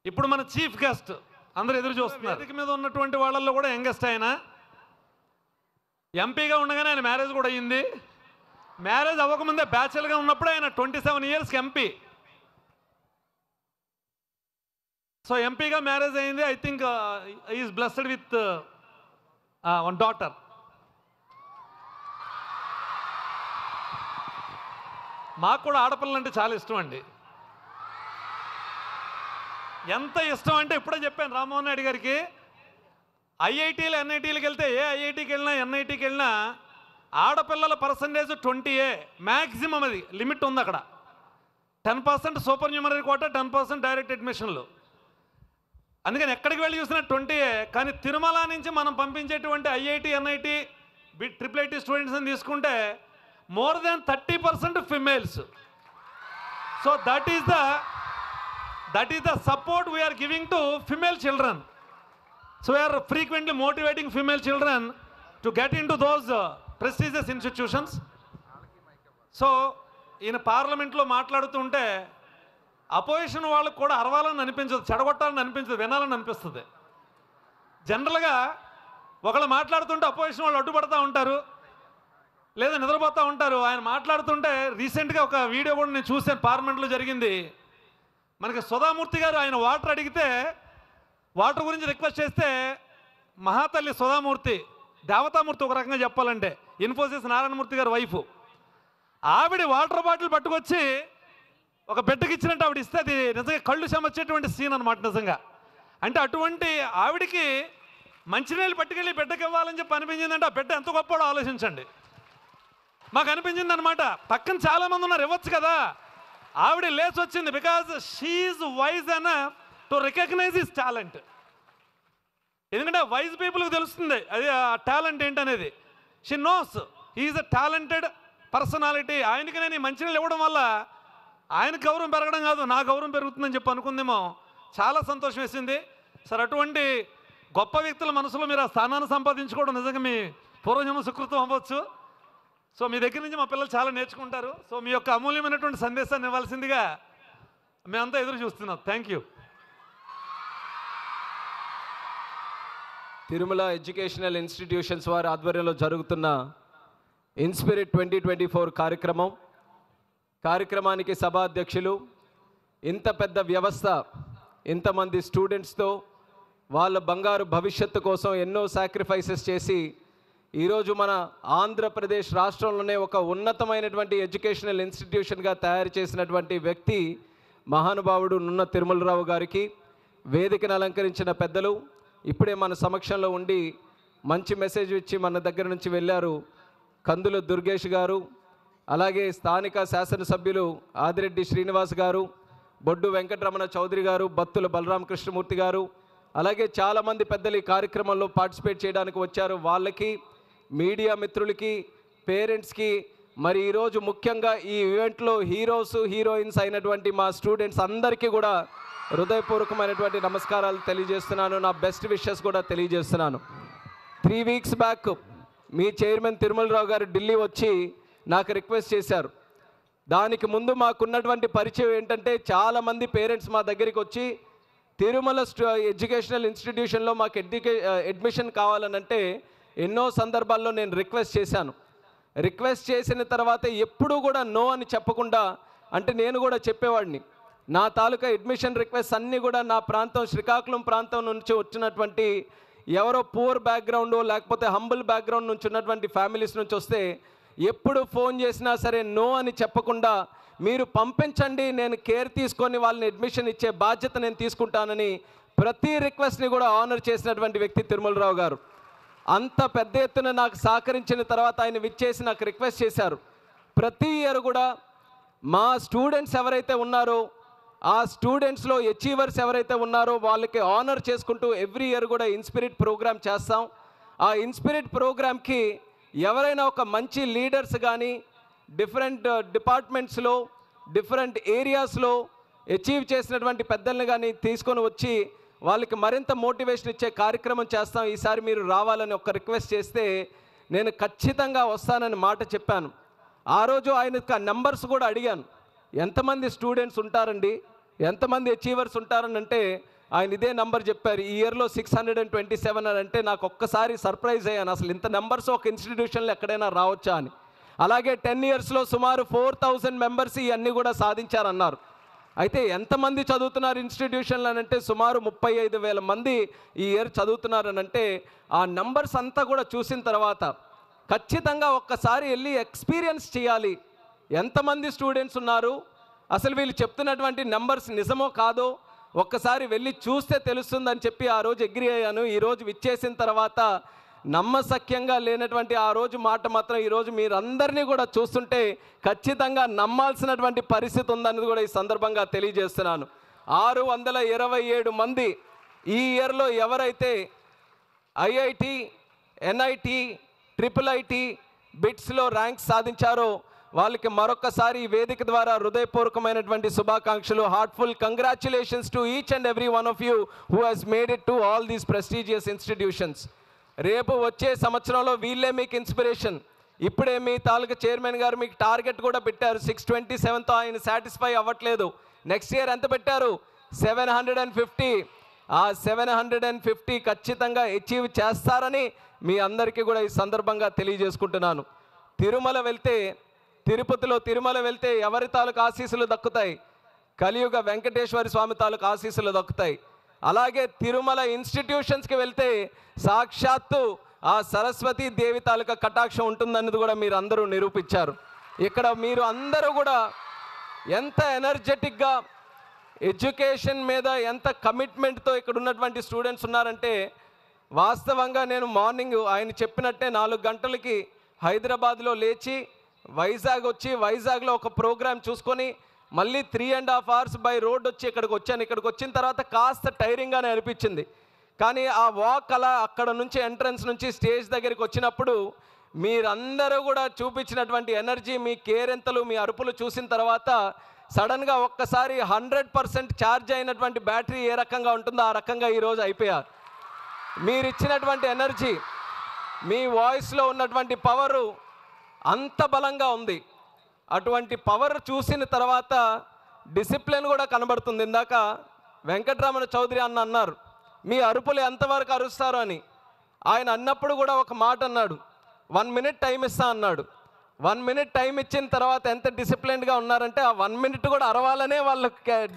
ఇప్పుడు మన chief guest అందరూ ఎదురు చూస్తున్నారు. వేదిక మీద ఉన్నటువంటి వాళ్ళల్లో కూడా యంగెస్ట్ ఆయన. ఎంపీగా ఉండగానే ఆయన మ్యారేజ్ కూడా అయ్యింది. మ్యారేజ్ అవ్వకముందే బ్యాచిలర్గా ఉన్నప్పుడు ఆయన 27 ఇయర్స్కి ఎంపీ. సో ఎంపీగా మ్యారేజ్ అయింది. I think is blessed with one daughter. మాకు కూడా ఆడపిల్లలు అంటే చాలా ఇష్టం అండి. ఎంత ఇష్టం అంటే ఇప్పుడే చెప్పాను రామ్మోహన్ రెడ్డి గారికి, ఐఐటీలు ఎన్ఐటీలకు వెళ్తే ఏ ఐఐటీకి వెళ్ళినా ఎన్ఐటీకి వెళ్ళినా ఆడపిల్లల పర్సంటేజ్ 20 మ్యాక్సిమం. అది లిమిట్ ఉంది అక్కడ. 10% సూపర్ న్యూమరీ కోటా, 10% డైరెక్ట్ అడ్మిషన్లు. అందుకని ఎక్కడికి వెళ్ళి చూసినా 20. కానీ తిరుమల నుంచి మనం పంపించేటువంటి ఐఐటి ఎన్ఐటి ట్రిపుల్ ఐటీ స్టూడెంట్స్ని తీసుకుంటే more than 30% females. So that is the support we are giving to female children. So we are frequently motivating female children to get into those prestigious institutions. So in parliament lo maatladutunte opposition వాళ్ళకు కూడా అరవాలని అనిపించదు, చెడగొట్టాలని అనిపించదు, వినాలని అనిపిస్తుంది. జనరల్గా ఒకళ్ళు మాట్లాడుతుంటే opposition వాళ్ళు అడ్డుపడతా ఉంటారు, లేదా నిద్రపోతూ ఉంటారు. ఆయన మాట్లాడుతుంటే రీసెంట్గా ఒక వీడియో కూడా నేను చూశాను, పార్లమెంట్లో జరిగింది. మనకి సుధామూర్తి గారు ఆయన వాటర్ అడిగితే, వాటర్ గురించి రిక్వెస్ట్ చేస్తే, మహాతల్లి సుధామూర్తి, దేవతామూర్తి ఒక రకంగా చెప్పాలంటే, ఇన్ఫోసిస్ నారాయణమూర్తి గారు వైఫ్, ఆవిడ వాటర్ బాటిల్ పట్టుకొచ్చి ఒక బిడ్డకి ఇచ్చినట్టు ఆవిడ ఇస్తే అది నిజంగా కళ్ళు చెమర్చేటువంటి సీన్ అనమాట. నిజంగా అంటే అటువంటి ఆవిడికి మంచినీళ్ళు పట్టుకెళ్ళి బిడ్డకి ఇవ్వాలని చెప్పి అనిపించిందంటే ఆ బిడ్డ ఎంత గొప్పడో ఆలోచించండి. మాకు అనిపించింది అనమాట, పక్కన చాలామంది ఉన్నారు, ఇవ్వచ్చు కదా. ఆవిడ లేచి వచ్చింది. Because she's wise enough to recognise his talent. ఎందుకంటే వైజ్ పీపుల్కి తెలుస్తుంది అది ఆ టాలెంట్ ఏంటనేది. She knows he's a talented personality. ఆయనకి నేను ఈ మంచినీళ్ళు ఇవ్వడం వల్ల ఆయన గౌరవం పెరగడం కాదు, నా గౌరవం పెరుగుతుందని చెప్పి అనుకుందేమో. చాలా సంతోషం వేసింది సార్. అటువంటి గొప్ప వ్యక్తుల మనసులో మీరు ఆ స్థానాన్ని సంపాదించుకోవడం నిజంగా మీ పూర్వజన్మ సుకృతం అవ్వచ్చు. సో మీ దగ్గర నుంచి మా పిల్లలు చాలా నేర్చుకుంటారు. సో మీ యొక్క అమూల్యమైనటువంటి సందేశాన్ని ఇవ్వాల్సిందిగా మేమంతా ఎదురు చూస్తున్నాం. Thank you. Tirumala educational institutions వారి ఆధ్వర్యంలో జరుగుతున్న ఇన్స్పిరిట్ 2024 కార్యక్రమానికి సభాధ్యక్షులు, ఇంత పెద్ద వ్యవస్థ, ఇంతమంది స్టూడెంట్స్తో వాళ్ళ బంగారు భవిష్యత్తు కోసం ఎన్నో సాక్రిఫైసెస్ చేసి ఈరోజు మన ఆంధ్రప్రదేశ్ రాష్ట్రంలోనే ఒక ఉన్నతమైనటువంటి ఎడ్యుకేషనల్ ఇన్స్టిట్యూషన్గా తయారు చేసినటువంటి వ్యక్తి మహానుభావుడు నున్న తిరుమలరావు గారికి, వేదికను అలంకరించిన పెద్దలు, ఇప్పుడే మన సమక్షంలో ఉండి మంచి మెసేజ్ ఇచ్చి మన దగ్గర నుంచి వెళ్ళారు కందుల దుర్గేష్ గారు, అలాగే స్థానిక శాసనసభ్యులు ఆదిరెడ్డి శ్రీనివాస్ గారు, బొడ్డు వెంకటరమణ చౌదరి గారు, బత్తుల బలరామ కృష్ణమూర్తి గారు, అలాగే చాలామంది పెద్దలు ఈ కార్యక్రమంలో పార్టిసిపేట్ చేయడానికి వచ్చారు. వాళ్ళకి, మీడియా మిత్రులకి, పేరెంట్స్కి, మరి ఈరోజు ముఖ్యంగా ఈ ఈవెంట్లో హీరోస్ హీరోయిన్స్ అయినటువంటి మా స్టూడెంట్స్ అందరికీ కూడా హృదయపూర్వకమైనటువంటి నమస్కారాలు తెలియజేస్తున్నాను. నా బెస్ట్ విషెస్ కూడా తెలియజేస్తున్నాను. 3 వీక్స్ బ్యాక్ మీ చైర్మన్ తిరుమలరావు గారు ఢిల్లీ వచ్చి నాకు రిక్వెస్ట్ చేశారు. దానికి ముందు మాకున్నటువంటి పరిచయం ఏంటంటే, చాలామంది పేరెంట్స్ మా దగ్గరికి వచ్చి తిరుమల ఎడ్యుకేషనల్ ఇన్స్టిట్యూషన్లో మాకు అడ్మిషన్ కావాలనంటే ఎన్నో సందర్భాల్లో నేను రిక్వెస్ట్ చేశాను. రిక్వెస్ట్ చేసిన తర్వాత ఎప్పుడూ కూడా నో అని చెప్పకుండా, అంటే నేను కూడా చెప్పేవాడిని, నా తాలూకా అడ్మిషన్ రిక్వెస్ట్ అన్నీ కూడా నా ప్రాంతం శ్రీకాకుళం ప్రాంతం నుంచి వచ్చినటువంటి ఎవరో పూర్ బ్యాక్గ్రౌండ్ లేకపోతే హంబుల్ బ్యాక్గ్రౌండ్ నుంచి ఉన్నటువంటి ఫ్యామిలీస్ నుంచి వస్తే ఎప్పుడు ఫోన్ చేసినా సరే నో అని చెప్పకుండా, మీరు పంపించండి, నేను కేర్ తీసుకొని వాళ్ళని అడ్మిషన్ ఇచ్చే బాధ్యత నేను తీసుకుంటానని ప్రతి రిక్వెస్ట్ని కూడా ఆనర్ చేసినటువంటి వ్యక్తి తిరుమలరావు గారు. అంత పెద్ద ఎత్తున నాకు సహకరించిన తర్వాత ఆయన విచ్చేసి నాకు రిక్వెస్ట్ చేశారు, ప్రతి ఇయర్ కూడా మా స్టూడెంట్స్ ఎవరైతే ఉన్నారో ఆ స్టూడెంట్స్లో అచీవర్స్ ఎవరైతే ఉన్నారో వాళ్ళకి ఆనర్ చేసుకుంటూ ఎవ్రీ ఇయర్ కూడా ఇన్స్పిరిట్ ప్రోగ్రామ్ చేస్తాం. ఆ ఇన్స్పిరిట్ ప్రోగ్రామ్కి ఎవరైనా ఒక మంచి లీడర్స్ కానీ డిఫరెంట్ డిపార్ట్మెంట్స్లో డిఫరెంట్ ఏరియాస్లో అచీవ్ చేసినటువంటి పెద్దల్ని కానీ తీసుకొని వచ్చి వాళ్ళకి మరింత మోటివేషన్ ఇచ్చే కార్యక్రమం చేస్తాం. ఈసారి మీరు రావాలని ఒక రిక్వెస్ట్ చేస్తే నేను ఖచ్చితంగా వస్తానని మాట చెప్పాను. ఆ రోజు ఆయనకు ఆ నెంబర్స్ కూడా అడిగాను, ఎంతమంది స్టూడెంట్స్ ఉంటారండి, ఎంతమంది అచీవర్స్ ఉంటారని అంటే ఆయన ఇదే నంబర్ చెప్పారు. ఈ ఇయర్లో 627 అని అంటే నాకు ఒక్కసారి సర్ప్రైజ్ అయ్యాను, అసలు ఇంత నెంబర్స్ ఒక ఇన్స్టిట్యూషన్లో ఎక్కడైనా రావచ్చా అని. అలాగే 10 ఇయర్స్లో సుమారు 4000 మెంబర్స్ ఇవన్నీ కూడా సాధించారన్నారు. అయితే ఎంతమంది చదువుతున్నారు ఇన్స్టిట్యూషన్లు అని అంటే సుమారు 35,000 మంది ఈ ఇయర్ చదువుతున్నారని అంటే ఆ నెంబర్స్ అంతా కూడా చూసిన తర్వాత ఖచ్చితంగా ఒక్కసారి వెళ్ళి ఎక్స్పీరియన్స్ చేయాలి. ఎంతమంది స్టూడెంట్స్ ఉన్నారు, అసలు వీళ్ళు చెప్తున్నటువంటి నెంబర్స్ నిజమో కాదో ఒక్కసారి వెళ్ళి చూస్తే తెలుస్తుందని చెప్పి ఆ రోజు అగ్రీ అయ్యాను. ఈరోజు విచ్చేసిన తర్వాత నమ్మశక్యంగా లేనటువంటి ఆ రోజు మాట మాత్రం ఈరోజు మీరందరినీ కూడా చూస్తుంటే ఖచ్చితంగా నమ్మాల్సినటువంటి పరిస్థితి ఉందన్నది కూడా ఈ సందర్భంగా తెలియజేస్తున్నాను. 627 మంది ఈ ఇయర్లో ఎవరైతే ఐఐటి, ఎన్ఐటి, IIIT, బిట్స్లో ర్యాంక్స్ సాధించారో వాళ్ళకి మరొకసారి ఈ వేదిక ద్వారా హృదయపూర్వకమైనటువంటి శుభాకాంక్షలు. Heartful congratulations to each and every one of you who has made it to all these prestigious institutions. రేపు వచ్చే సంవత్సరంలో వీళ్ళే మీకు ఇన్స్పిరేషన్. ఇప్పుడే మీ తాలూకా చైర్మన్ గారు మీకు టార్గెట్ కూడా పెట్టారు. 627తో ఆయన సాటిస్ఫై అవ్వట్లేదు. నెక్స్ట్ ఇయర్ ఎంత పెట్టారు? 750. ఆ 750 ఖచ్చితంగా అచీవ్ చేస్తారని మీ అందరికీ కూడా ఈ సందర్భంగా తెలియజేసుకుంటున్నాను. తిరుమల వెళ్తే, తిరుపతిలో తిరుమల వెళ్తే ఎవరి తాలూకా ఆశీస్సులు దక్కుతాయి? కలియుగ వెంకటేశ్వర స్వామి తాలూకా ఆశీస్సులు దక్కుతాయి. అలాగే తిరుమల ఇన్స్టిట్యూషన్స్కి వెళ్తే సాక్షాత్తు ఆ సరస్వతీ దేవి తాలూకా కటాక్షం ఉంటుందన్నది కూడా మీరు అందరూ నిరూపించారు. ఇక్కడ మీరు అందరూ కూడా ఎంత ఎనర్జెటిక్గా ఎడ్యుకేషన్ మీద ఎంత కమిట్మెంట్తో ఇక్కడ ఉన్నటువంటి స్టూడెంట్స్ ఉన్నారంటే వాస్తవంగా నేను మార్నింగ్ ఆయన చెప్పినట్టే 4 గంటలకి హైదరాబాద్లో లేచి వైజాగ్ వచ్చి వైజాగ్లో ఒక ప్రోగ్రామ్ చూసుకొని మళ్ళీ 3.5 hours బై రోడ్ వచ్చి ఇక్కడికి వచ్చాను. ఇక్కడికి వచ్చిన తర్వాత కాస్త టైరింగ్గానే అనిపించింది. కానీ ఆ వాక్ అలా అక్కడ నుంచి ఎంట్రన్స్ నుంచి స్టేజ్ దగ్గరికి వచ్చినప్పుడు మీరందరూ కూడా చూపించినటువంటి ఎనర్జీ, మీ కేరెంతలు, మీ అరుపులు చూసిన తర్వాత సడన్గా ఒక్కసారి 100% ఛార్జ్ అయినటువంటి బ్యాటరీ ఏ రకంగా ఉంటుందో ఆ రకంగా ఈరోజు అయిపోయారు. మీరు ఇచ్చినటువంటి ఎనర్జీ, మీ వాయిస్లో ఉన్నటువంటి పవరు అంత బలంగా ఉంది. అటువంటి పవర్ చూసిన తర్వాత డిసిప్లిన్ కూడా కనబడుతుంది. ఇందాక వెంకటరమణ చౌదరి అన్నారు మీ అరుపులు ఎంతవరకు అరుస్తారు అని. ఆయన అన్నప్పుడు కూడా ఒక మాట అన్నాడు, 1 minute టైం ఇస్తా అన్నాడు. 1 minute టైం ఇచ్చిన తర్వాత ఎంత డిసిప్లిన్డ్గా ఉన్నారంటే ఆ 1 minute కూడా అరవాలనే వాళ్ళు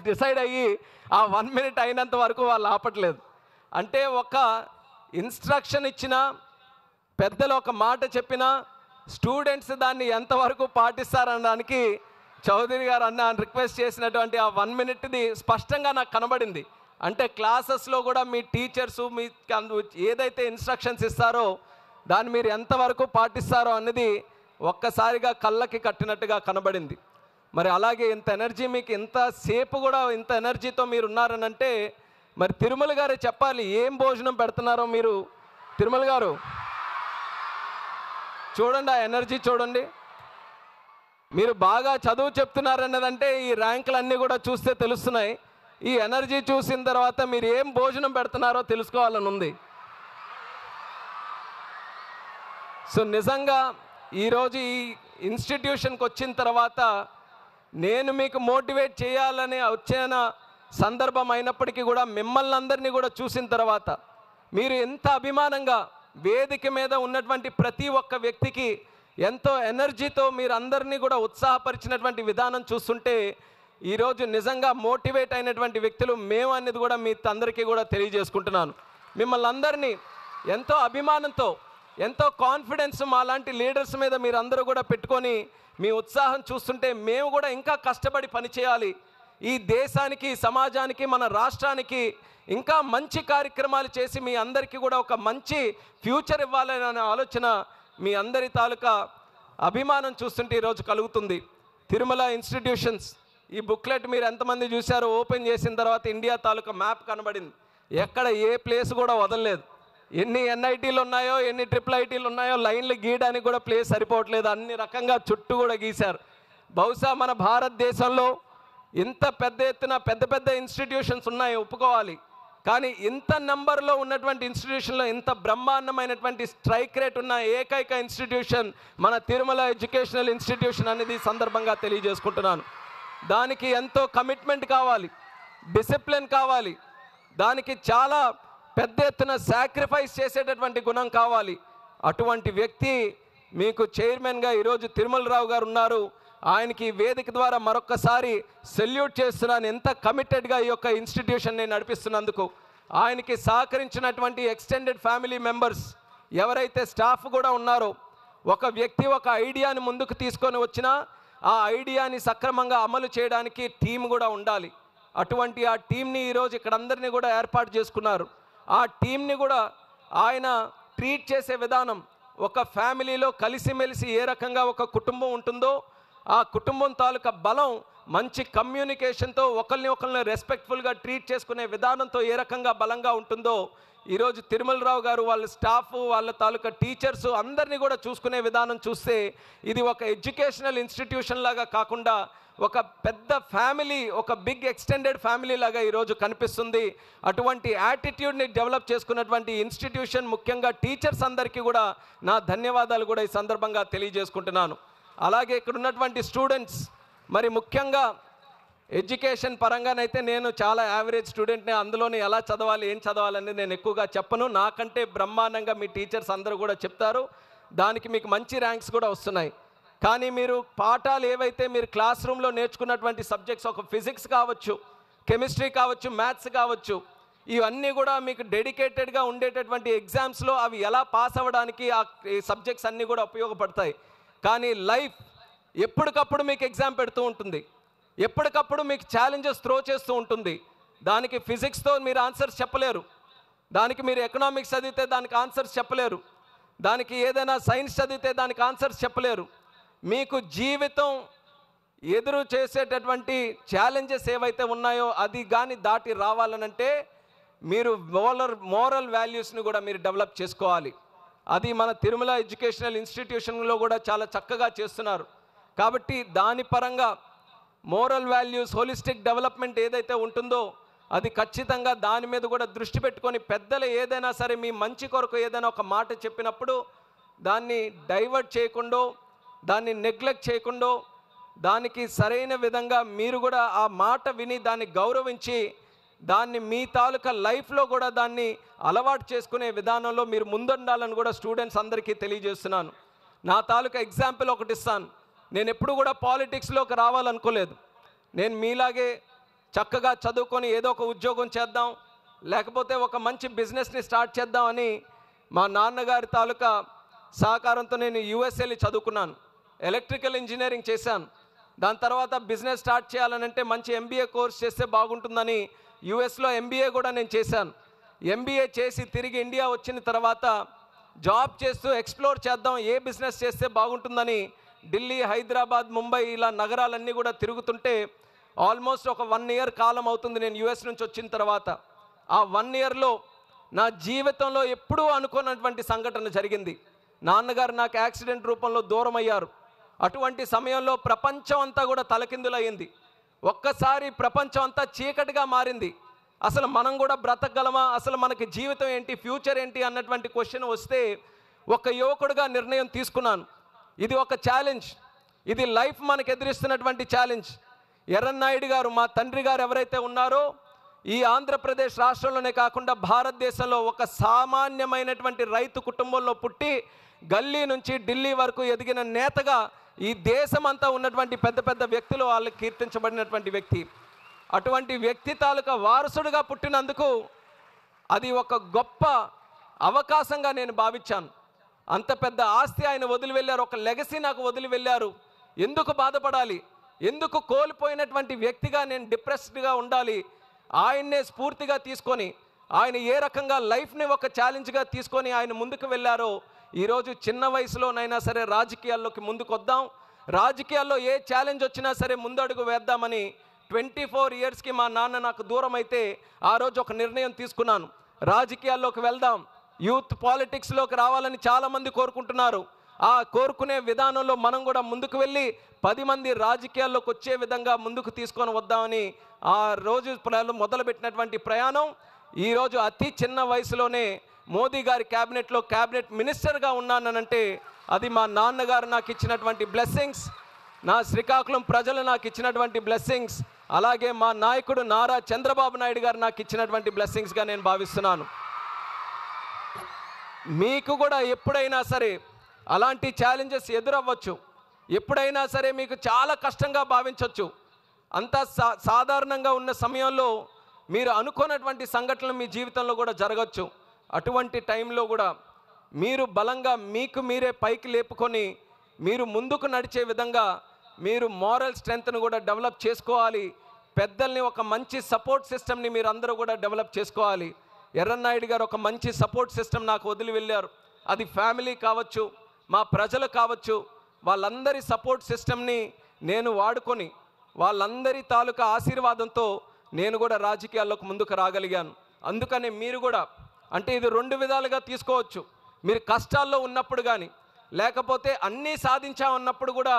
డిసైడ్ అయ్యి ఆ 1 minute అయినంత వరకు వాళ్ళు ఆపట్లేదు. అంటే ఒక ఇన్స్ట్రక్షన్ ఇచ్చినా, పెద్దలు ఒక మాట చెప్పినా స్టూడెంట్స్ దాన్ని ఎంతవరకు పాటిస్తారనడానికి చౌదరి గారు రిక్వెస్ట్ చేసినటువంటి ఆ 1 minuteది స్పష్టంగా నాకు కనబడింది. అంటే క్లాసెస్లో కూడా మీ టీచర్సు మీ ఏదైతే ఇన్స్ట్రక్షన్స్ ఇస్తారో దాన్ని మీరు ఎంతవరకు పాటిస్తారో అన్నది ఒక్కసారిగా కళ్ళకి కట్టినట్టుగా కనబడింది. మరి అలాగే ఇంత ఎనర్జీ, మీకు ఇంతసేపు కూడా ఇంత ఎనర్జీతో మీరు ఉన్నారనంటే మరి తిరుమల గారే చెప్పాలి ఏం భోజనం పెడుతున్నారో మీరు. తిరుమల గారు చూడండి, ఆ ఎనర్జీ చూడండి. మీరు బాగా చదువు చెప్తున్నారన్నదంటే ఈ ర్యాంకులన్నీ కూడా చూస్తే తెలుస్తున్నాయి. ఈ ఎనర్జీ చూసిన తర్వాత మీరు ఏం భోజనం పెడుతున్నారో తెలుసుకోవాలని ఉంది. సో నిజంగా ఈరోజు ఈ ఇన్స్టిట్యూషన్కి వచ్చిన తర్వాత నేను మీకు మోటివేట్ చేయాలని వచ్చిన సందర్భం అయినప్పటికీ కూడా మిమ్మల్ని అందరినీ కూడా చూసిన తర్వాత మీరు ఎంత అభిమానంగా వేదిక మీద ఉన్నటువంటి ప్రతి ఒక్క వ్యక్తికి ఎంతో ఎనర్జీతో మీరు అందరినీ కూడా ఉత్సాహపరిచినటువంటి విధానం చూస్తుంటే ఈరోజు నిజంగా మోటివేట్ అయినటువంటి వ్యక్తులు మేము అనేది కూడా మీ అందరికీ కూడా తెలియజేసుకుంటున్నాను. మిమ్మల్ని అందరినీ ఎంతో అభిమానంతో, ఎంతో కాన్ఫిడెన్స్ మా లాంటి లీడర్స్ మీద మీరు అందరూ కూడా పెట్టుకొని మీ ఉత్సాహం చూస్తుంటే మేము కూడా ఇంకా కష్టపడి పనిచేయాలి, ఈ దేశానికి, సమాజానికి, మన రాష్ట్రానికి ఇంకా మంచి కార్యక్రమాలు చేసి మీ అందరికీ కూడా ఒక మంచి ఫ్యూచర్ ఇవ్వాలనే ఆలోచన మీ అందరి తాలూకా అభిమానం చూస్తుంటే ఈరోజు కలుగుతుంది. తిరుమల ఇన్స్టిట్యూషన్స్ ఈ బుక్లెట్ మీరు ఎంతమంది చూశారో, ఓపెన్ చేసిన తర్వాత ఇండియా తాలూకా మ్యాప్ కనబడింది. ఎక్కడ ఏ ప్లేస్ కూడా వదలలేదు. ఎన్ని ఎన్ఐటీలు ఉన్నాయో, ఎన్ని IIITలు ఉన్నాయో లైన్లు గీయడానికి కూడా ప్లేస్ సరిపోవట్లేదు. అన్ని రకంగా చుట్టూ కూడా గీశారు. బహుశా మన భారతదేశంలో ఇంత పెద్ద ఎత్తున పెద్ద పెద్ద ఇన్స్టిట్యూషన్స్ ఉన్నాయి, ఒప్పుకోవాలి. కానీ ఇంత నెంబర్లో ఉన్నటువంటి ఇన్స్టిట్యూషన్లో ఇంత బ్రహ్మాండమైనటువంటి స్ట్రైక్ రేట్ ఉన్న ఏకైక ఇన్స్టిట్యూషన్ మన తిరుమల ఎడ్యుకేషనల్ ఇన్స్టిట్యూషన్ అనేది సందర్భంగా తెలియజేసుకుంటున్నాను. దానికి ఎంతో కమిట్మెంట్ కావాలి. డిసిప్లిన్ కావాలి, దానికి చాలా పెద్ద ఎత్తున సాక్రిఫైస్ చేసేటటువంటి గుణం కావాలి. అటువంటి వ్యక్తి మీకు చైర్మన్గా ఈరోజు తిరుమలరావు గారు ఉన్నారు. ఆయనకి వేదిక ద్వారా మరొక్కసారి సెల్యూట్ చేస్తున్నాను. ఎంత కమిటెడ్గా ఈ యొక్క ఇన్స్టిట్యూషన్ నేను నడిపిస్తున్నందుకు. ఆయనకి సహకరించినటువంటి ఎక్స్టెండెడ్ ఫ్యామిలీ మెంబర్స్ ఎవరైతే స్టాఫ్ కూడా ఉన్నారో, ఒక వ్యక్తి ఒక ఐడియాని ముందుకు తీసుకొని వచ్చినా ఆ ఐడియాని సక్రమంగా అమలు చేయడానికి టీం కూడా ఉండాలి. అటువంటి ఆ టీంని ఈరోజు ఇక్కడ అందరినీ కూడా ఏర్పాటు చేసుకున్నారు. ఆ టీంని కూడా ఆయన ట్రీట్ చేసే విధానం, ఒక ఫ్యామిలీలో కలిసిమెలిసి ఏ రకంగా ఒక కుటుంబం ఉంటుందో ఆ కుటుంబం తాలూకా బలం మంచి కమ్యూనికేషన్తో ఒకరిని రెస్పెక్ట్ఫుల్గా ట్రీట్ చేసుకునే విధానంతో ఏ రకంగా బలంగా ఉంటుందో ఈరోజు తిరుమలరావు గారు వాళ్ళ స్టాఫ్ వాళ్ళ తాలూకా టీచర్స్ అందరినీ కూడా చూసుకునే విధానం చూస్తే ఇది ఒక ఎడ్యుకేషనల్ ఇన్స్టిట్యూషన్ లాగా కాకుండా ఒక పెద్ద ఫ్యామిలీ, ఒక బిగ్ ఎక్స్టెండెడ్ ఫ్యామిలీ లాగా ఈరోజు కనిపిస్తుంది. అటువంటి యాటిట్యూడ్ని డెవలప్ చేసుకున్నటువంటి ఇన్స్టిట్యూషన్, ముఖ్యంగా టీచర్స్ అందరికీ కూడా నా ధన్యవాదాలు కూడా ఈ సందర్భంగా తెలియజేసుకుంటున్నాను. అలాగే ఇక్కడ ఉన్నటువంటి స్టూడెంట్స్, మరి ముఖ్యంగా ఎడ్యుకేషన్ పరంగానైతే నేను చాలా యావరేజ్ స్టూడెంట్ని. అందులోనే ఎలా చదవాలి ఏం చదవాలనేది నేను ఎక్కువగా చెప్పను. నాకంటే బ్రహ్మాండంగా మీ టీచర్స్ అందరూ కూడా చెప్తారు. దానికి మీకు మంచి ర్యాంక్స్ కూడా వస్తున్నాయి. కానీ మీరు పాఠాలు ఏవైతే మీరు క్లాస్ రూమ్లో నేర్చుకున్నటువంటి సబ్జెక్ట్స్, ఒక ఫిజిక్స్ కావచ్చు, కెమిస్ట్రీ కావచ్చు, మ్యాథ్స్ కావచ్చు, ఇవన్నీ కూడా మీకు డెడికేటెడ్గా ఉండేటటువంటి ఎగ్జామ్స్లో అవి ఎలా పాస్ అవ్వడానికి ఆ సబ్జెక్ట్స్ అన్నీ కూడా ఉపయోగపడతాయి. కానీ లైఫ్ ఎప్పటికప్పుడు మీకు ఎగ్జామ్ పెడుతూ ఉంటుంది, ఎప్పటికప్పుడు మీకు ఛాలెంజెస్ త్రో చేస్తూ ఉంటుంది. దానికి ఫిజిక్స్తో మీరు ఆన్సర్స్ చెప్పలేరు, దానికి మీరు ఎకనామిక్స్ చదివితే దానికి ఆన్సర్స్ చెప్పలేరు, దానికి ఏదైనా సైన్స్ చదివితే దానికి ఆన్సర్స్ చెప్పలేరు. మీకు జీవితం ఎదురు చేసేటటువంటి ఛాలెంజెస్ ఏవైతే ఉన్నాయో అది కానీ దాటి రావాలనంటే మీరు మోరల్ వాల్యూస్ని కూడా మీరు డెవలప్ చేసుకోవాలి. అది మన తిరుమల ఎడ్యుకేషనల్ ఇన్స్టిట్యూషన్లో కూడా చాలా చక్కగా చేస్తున్నారు. కాబట్టి దాని పరంగా మోరల్ వాల్యూస్, హోలిస్టిక్ డెవలప్మెంట్ ఏదైతే ఉంటుందో అది ఖచ్చితంగా దాని మీద కూడా దృష్టి పెట్టుకొని పెద్దలు ఏదైనా సరే మీ మంచి కొరకు ఏదైనా ఒక మాట చెప్పినప్పుడు దాన్ని డైవర్ట్ చేయకుండా, దాన్ని నెగ్లెక్ట్ చేయకుండా, దానికి సరైన విధంగా మీరు కూడా ఆ మాట విని దాన్ని గౌరవించి దాన్ని మీ తాలూకా లైఫ్లో కూడా దాన్ని అలవాటు చేసుకునే విధానంలో మీరు ముందుండాలని కూడా స్టూడెంట్స్ అందరికీ తెలియజేస్తున్నాను. నా తాలూకా ఎగ్జాంపుల్ ఒకటి ఇస్తాను. నేను ఎప్పుడు కూడా పాలిటిక్స్లోకి రావాలనుకోలేదు. నేను మీలాగే చక్కగా చదువుకొని ఏదో ఒక ఉద్యోగం చేద్దాం, లేకపోతే ఒక మంచి బిజినెస్ని స్టార్ట్ చేద్దాం అని మా నాన్నగారి తాలూకా సహకారంతో నేను యూఎస్ఏలో చదువుకున్నాను. ఎలక్ట్రికల్ ఇంజనీరింగ్ చేశాను. దాని తర్వాత బిజినెస్ స్టార్ట్ చేయాలనంటే మంచి ఎంబీఏ కోర్స్ చేస్తే బాగుంటుందని యూఎస్లో ఎంబీఏ కూడా నేను చేశాను. ఎంబీఏ చేసి తిరిగి ఇండియా వచ్చిన తర్వాత జాబ్ చేస్తూ ఎక్స్ప్లోర్ చేద్దాం ఏ బిజినెస్ చేస్తే బాగుంటుందని ఢిల్లీ, హైదరాబాద్, ముంబై ఇలా నగరాలన్నీ కూడా తిరుగుతుంటే ఆల్మోస్ట్ ఒక 1 ఇయర్ కాలం అవుతుంది నేను యూఎస్ నుంచి వచ్చిన తర్వాత. ఆ 1 ఇయర్లో నా జీవితంలో ఎప్పుడూ అనుకోనటువంటి సంఘటన జరిగింది. నాన్నగారు నాకు యాక్సిడెంట్ రూపంలో దూరం అయ్యారు. అటువంటి సమయంలో ప్రపంచం అంతా కూడా తలకిందులయ్యింది. ఒక్కసారి ప్రపంచం అంతా చీకటిగా మారింది. అసలు మనం కూడా బ్రతకగలమా, అసలు మనకి జీవితం ఏంటి, ఫ్యూచర్ ఏంటి అన్నటువంటి క్వశ్చన్ వస్తే ఒక యువకుడిగా నిర్ణయం తీసుకున్నాను. ఇది ఒక ఛాలెంజ్, ఇది లైఫ్ మనకు ఎదురిస్తున్నటువంటి ఛాలెంజ్. ఎర్రన్నాయుడు గారు, మా తండ్రి గారు ఎవరైతే ఉన్నారో ఈ ఆంధ్రప్రదేశ్ రాష్ట్రంలోనే కాకుండా భారతదేశంలో ఒక సామాన్యమైనటువంటి రైతు కుటుంబంలో పుట్టి గల్లీ నుంచి ఢిల్లీ వరకు ఎదిగిన నేతగా ఈ దేశమంతా ఉన్నటువంటి పెద్ద పెద్ద వ్యక్తులు వాళ్ళకి కీర్తించబడినటువంటి వ్యక్తి. అటువంటి వ్యక్తి తాలూకా వారసుడిగా పుట్టినందుకు అది ఒక గొప్ప అవకాశంగా నేను భావించాను. అంత పెద్ద ఆస్తి ఆయన వదిలి వెళ్ళారు, ఒక లెగసీ నాకు వదిలి వెళ్ళారు. ఎందుకు బాధపడాలి, ఎందుకు కోల్పోయినటువంటి వ్యక్తిగా నేను డిప్రెస్డ్గా ఉండాలి? ఆయన్నే స్ఫూర్తిగా తీసుకొని ఆయన ఏ రకంగా లైఫ్ని ఒక ఛాలెంజ్గా తీసుకొని ఆయన ముందుకు వెళ్ళారో ఈరోజు చిన్న వయసులోనైనా సరే రాజకీయాల్లోకి ముందుకు వద్దాం, రాజకీయాల్లో ఏ ఛాలెంజ్ వచ్చినా సరే ముందడుగు వేద్దామని 24 ఇయర్స్కి మా నాన్న నాకు దూరం అయితే ఆ రోజు ఒక నిర్ణయం తీసుకున్నాను. రాజకీయాల్లోకి వెళ్దాం, యూత్ పాలిటిక్స్లోకి రావాలని చాలామంది కోరుకుంటున్నారు. ఆ కోరుకునే విధానంలో మనం కూడా ముందుకు వెళ్ళి 10 మంది రాజకీయాల్లోకి వచ్చే విధంగా ముందుకు తీసుకొని వద్దామని ఆ రోజు మొదలుపెట్టినటువంటి ప్రయాణం ఈరోజు అతి చిన్న వయసులోనే మోదీ గారి క్యాబినెట్లో క్యాబినెట్ మినిస్టర్గా ఉన్నానంటే అది మా నాన్నగారు నాకు ఇచ్చినటువంటి బ్లెస్సింగ్స్, నా శ్రీకాకుళం ప్రజలు నాకు ఇచ్చినటువంటి బ్లెస్సింగ్స్. అలాగే మా నాయకుడు నారా చంద్రబాబు నాయుడు గారు నాకు ఇచ్చినటువంటి బ్లెస్సింగ్స్గా నేను భావిస్తున్నాను. మీకు కూడా ఎప్పుడైనా సరే అలాంటి ఛాలెంజెస్ ఎదురవ్వచ్చు, ఎప్పుడైనా సరే మీకు చాలా కష్టంగా భావించవచ్చు. అంత సాధారణంగా ఉన్న సమయంలో మీరు అనుకోనటువంటి సంఘటనలు మీ జీవితంలో కూడా జరగచ్చు. అటువంటి టైంలో కూడా మీరు బలంగా మీకు మీరే పైకి లేపుకొని మీరు ముందుకు నడిచే విధంగా మీరు మోరల్ స్ట్రెంగ్త్ను కూడా డెవలప్ చేసుకోవాలి. పెద్దల్ని ఒక మంచి సపోర్ట్ సిస్టమ్ని మీరు అందరూ కూడా డెవలప్ చేసుకోవాలి. ఎర్రన్నాయుడు గారు ఒక మంచి సపోర్ట్ సిస్టమ్ నాకు వదిలి వెళ్ళారు. అది ఫ్యామిలీ కావచ్చు, మా ప్రజలు కావచ్చు, వాళ్ళందరి సపోర్ట్ సిస్టమ్ని నేను వాడుకొని వాళ్ళందరి తాలూకా ఆశీర్వాదంతో నేను కూడా రాజకీయాల్లోకి ముందుకు రాగలిగాను. అందుకని మీరు కూడా అంటే ఇది 2 విధాలుగా తీసుకోవచ్చు. మీరు కష్టాల్లో ఉన్నప్పుడు కానీ లేకపోతే అన్నీ సాధించామన్నప్పుడు కూడా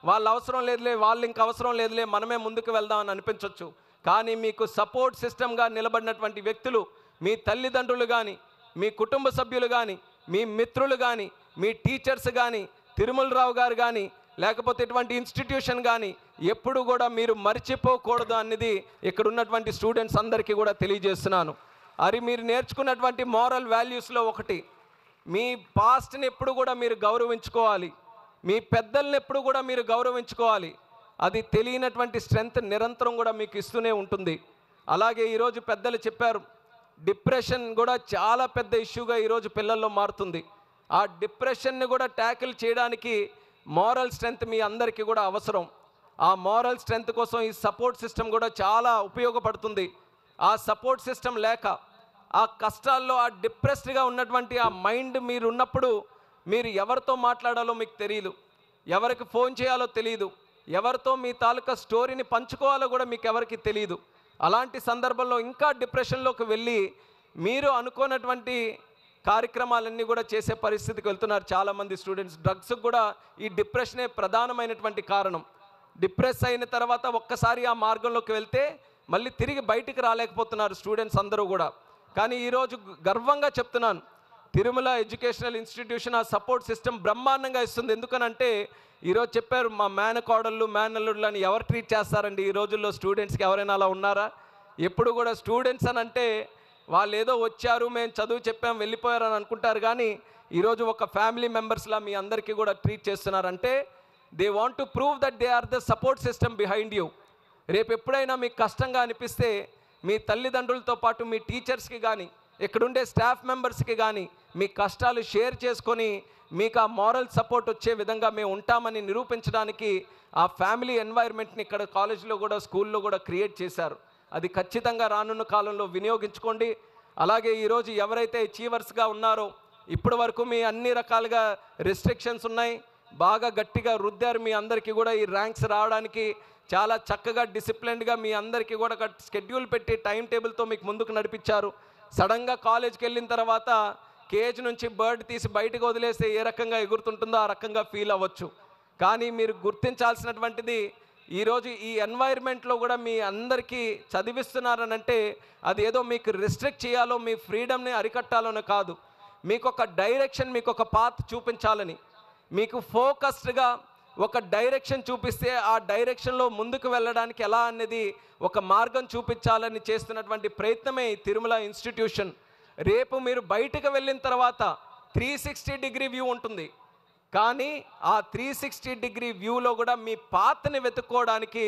వాళ్ళ అవసరం లేదులే, వాళ్ళు ఇంక అవసరం లేదులే, మనమే ముందుకు వెళ్దామని అనిపించవచ్చు. కానీ మీకు సపోర్ట్ సిస్టమ్గా నిలబడినటువంటి వ్యక్తులు మీ తల్లిదండ్రులు కానీ, మీ కుటుంబ సభ్యులు కానీ, మీ మిత్రులు కానీ, మీ టీచర్స్ కానీ, తిరుమలరావు గారు కానీ, లేకపోతే ఇటువంటి ఇన్స్టిట్యూషన్ కానీ ఎప్పుడు కూడా మీరు మర్చిపోకూడదు అన్నది ఇక్కడ ఉన్నటువంటి స్టూడెంట్స్ అందరికీ కూడా తెలియజేస్తున్నాను. అది మీరు నేర్చుకున్నటువంటి మోరల్ వాల్యూస్లో ఒకటి, మీ పాస్ట్ని ఎప్పుడు కూడా మీరు గౌరవించుకోవాలి, మీ పెద్దల్ని ఎప్పుడు కూడా మీరు గౌరవించుకోవాలి. అది తెలియనటువంటి స్ట్రెంగ్త్ నిరంతరం కూడా మీకు ఇస్తూనే ఉంటుంది. అలాగే ఈరోజు పెద్దలు చెప్పారు, డిప్రెషన్ కూడా చాలా పెద్ద ఇష్యూగా ఈరోజు పిల్లల్లో మారుతుంది. ఆ డిప్రెషన్ని కూడా ట్యాకిల్ చేయడానికి మోరల్ స్ట్రెంగ్త్ మీ అందరికీ కూడా అవసరం. ఆ మోరల్ స్ట్రెంగ్త్ కోసం ఈ సపోర్ట్ సిస్టమ్ కూడా చాలా ఉపయోగపడుతుంది. ఆ సపోర్ట్ సిస్టమ్ లేక ఆ కష్టాల్లో ఆ డిప్రెస్డ్గా ఉన్నటువంటి ఆ మైండ్ మీరు ఉన్నప్పుడు మీరు ఎవరితో మాట్లాడాలో మీకు తెలియదు, ఎవరికి ఫోన్ చేయాలో తెలియదు, ఎవరితో మీ తాలూకా స్టోరీని పంచుకోవాలో కూడా మీకు ఎవరికి తెలియదు. అలాంటి సందర్భంలో ఇంకా డిప్రెషన్లోకి వెళ్ళి మీరు అనుకోనటువంటి కార్యక్రమాలన్నీ కూడా చేసే పరిస్థితికి వెళ్తున్నారు చాలామంది స్టూడెంట్స్. డ్రగ్స్కి కూడా ఈ డిప్రెషనే ప్రధానమైనటువంటి కారణం. డిప్రెస్ అయిన తర్వాత ఒక్కసారి ఆ మార్గంలోకి వెళ్తే మళ్ళీ తిరిగి బయటికి రాలేకపోతున్నారు స్టూడెంట్స్ అందరూ కూడా. కానీ ఈరోజు గర్వంగా చెప్తున్నాను, తిరుమల ఎడ్యుకేషనల్ ఇన్స్టిట్యూషన్ ఆ సపోర్ట్ సిస్టమ్ బ్రహ్మాండంగా ఇస్తుంది. ఎందుకనంటే ఈరోజు చెప్పారు, మా మేనకోడళ్ళు మేనల్లుళ్ళు అని ఎవరు ట్రీట్ చేస్తారండి ఈ రోజుల్లో? స్టూడెంట్స్కి ఎవరైనా అలా ఉన్నారా? ఎప్పుడు కూడా స్టూడెంట్స్ అని అంటే వాళ్ళు ఏదో వచ్చారు, మేము చదువు చెప్పాం వెళ్ళిపోయారు అని అనుకుంటారు. కానీ ఈరోజు ఒక ఫ్యామిలీ మెంబర్స్లా మీ అందరికీ కూడా ట్రీట్ చేస్తున్నారంటే they want to prove that they are the support system behind you. రేపు ఎప్పుడైనా మీకు కష్టంగా అనిపిస్తే మీ తల్లిదండ్రులతో పాటు మీ టీచర్స్కి కానీ, ఇక్కడుండే స్టాఫ్ మెంబర్స్కి కానీ మీ కష్టాలు షేర్ చేసుకొని మీకు ఆ మోరల్ సపోర్ట్ వచ్చే విధంగా మేము ఉంటామని నిరూపించడానికి ఆ ఫ్యామిలీ ఎన్వైర్న్మెంట్ని ఇక్కడ కాలేజీలో కూడా స్కూల్లో కూడా క్రియేట్ చేశారు. అది ఖచ్చితంగా రానున్న కాలంలో వినియోగించుకోండి. అలాగే ఈరోజు ఎవరైతే అచీవర్స్గా ఉన్నారో, ఇప్పటి వరకు మీ అన్ని రకాలుగా రెస్ట్రిక్షన్స్ ఉన్నాయి, బాగా గట్టిగా రుద్దారు మీ అందరికీ కూడా ఈ ర్యాంక్స్ రావడానికి. చాలా చక్కగా డిసిప్లిన్డ్గా మీ అందరికీ కూడా షెడ్యూల్ పెట్టి టైం టేబుల్తో మీకు ముందుకు నడిపించారు. సడన్గా కాలేజ్కి వెళ్ళిన తర్వాత కేజ్ నుంచి బర్డ్ తీసి బయటకు వదిలేస్తే ఏ రకంగా ఎగురుతుంటుందో ఆ రకంగా ఫీల్ అవ్వచ్చు. కానీ మీరు గుర్తించాల్సినటువంటిది, ఈరోజు ఈ ఎన్వైర్న్మెంట్లో కూడా మీ అందరికీ చదివిస్తున్నారనంటే అది ఏదో మీకు రిస్ట్రిక్ట్ చేయాలో మీ ఫ్రీడమ్ని అరికట్టాలోనే కాదు, మీకు ఒక డైరెక్షన్, మీకు ఒక పాత్ చూపించాలని, మీకు ఫోకస్డ్గా ఒక డైరెక్షన్ చూపిస్తే ఆ డైరెక్షన్లో ముందుకు వెళ్ళడానికి ఎలా అనేది ఒక మార్గం చూపించాలని చేస్తున్నటువంటి ప్రయత్నమే తిరుమల ఇన్స్టిట్యూషన్. రేపు మీరు బయటకు వెళ్ళిన తర్వాత 360 డిగ్రీ వ్యూ ఉంటుంది. కానీ ఆ 360 డిగ్రీ వ్యూలో కూడా మీ పాత్ని వెతుక్కోవడానికి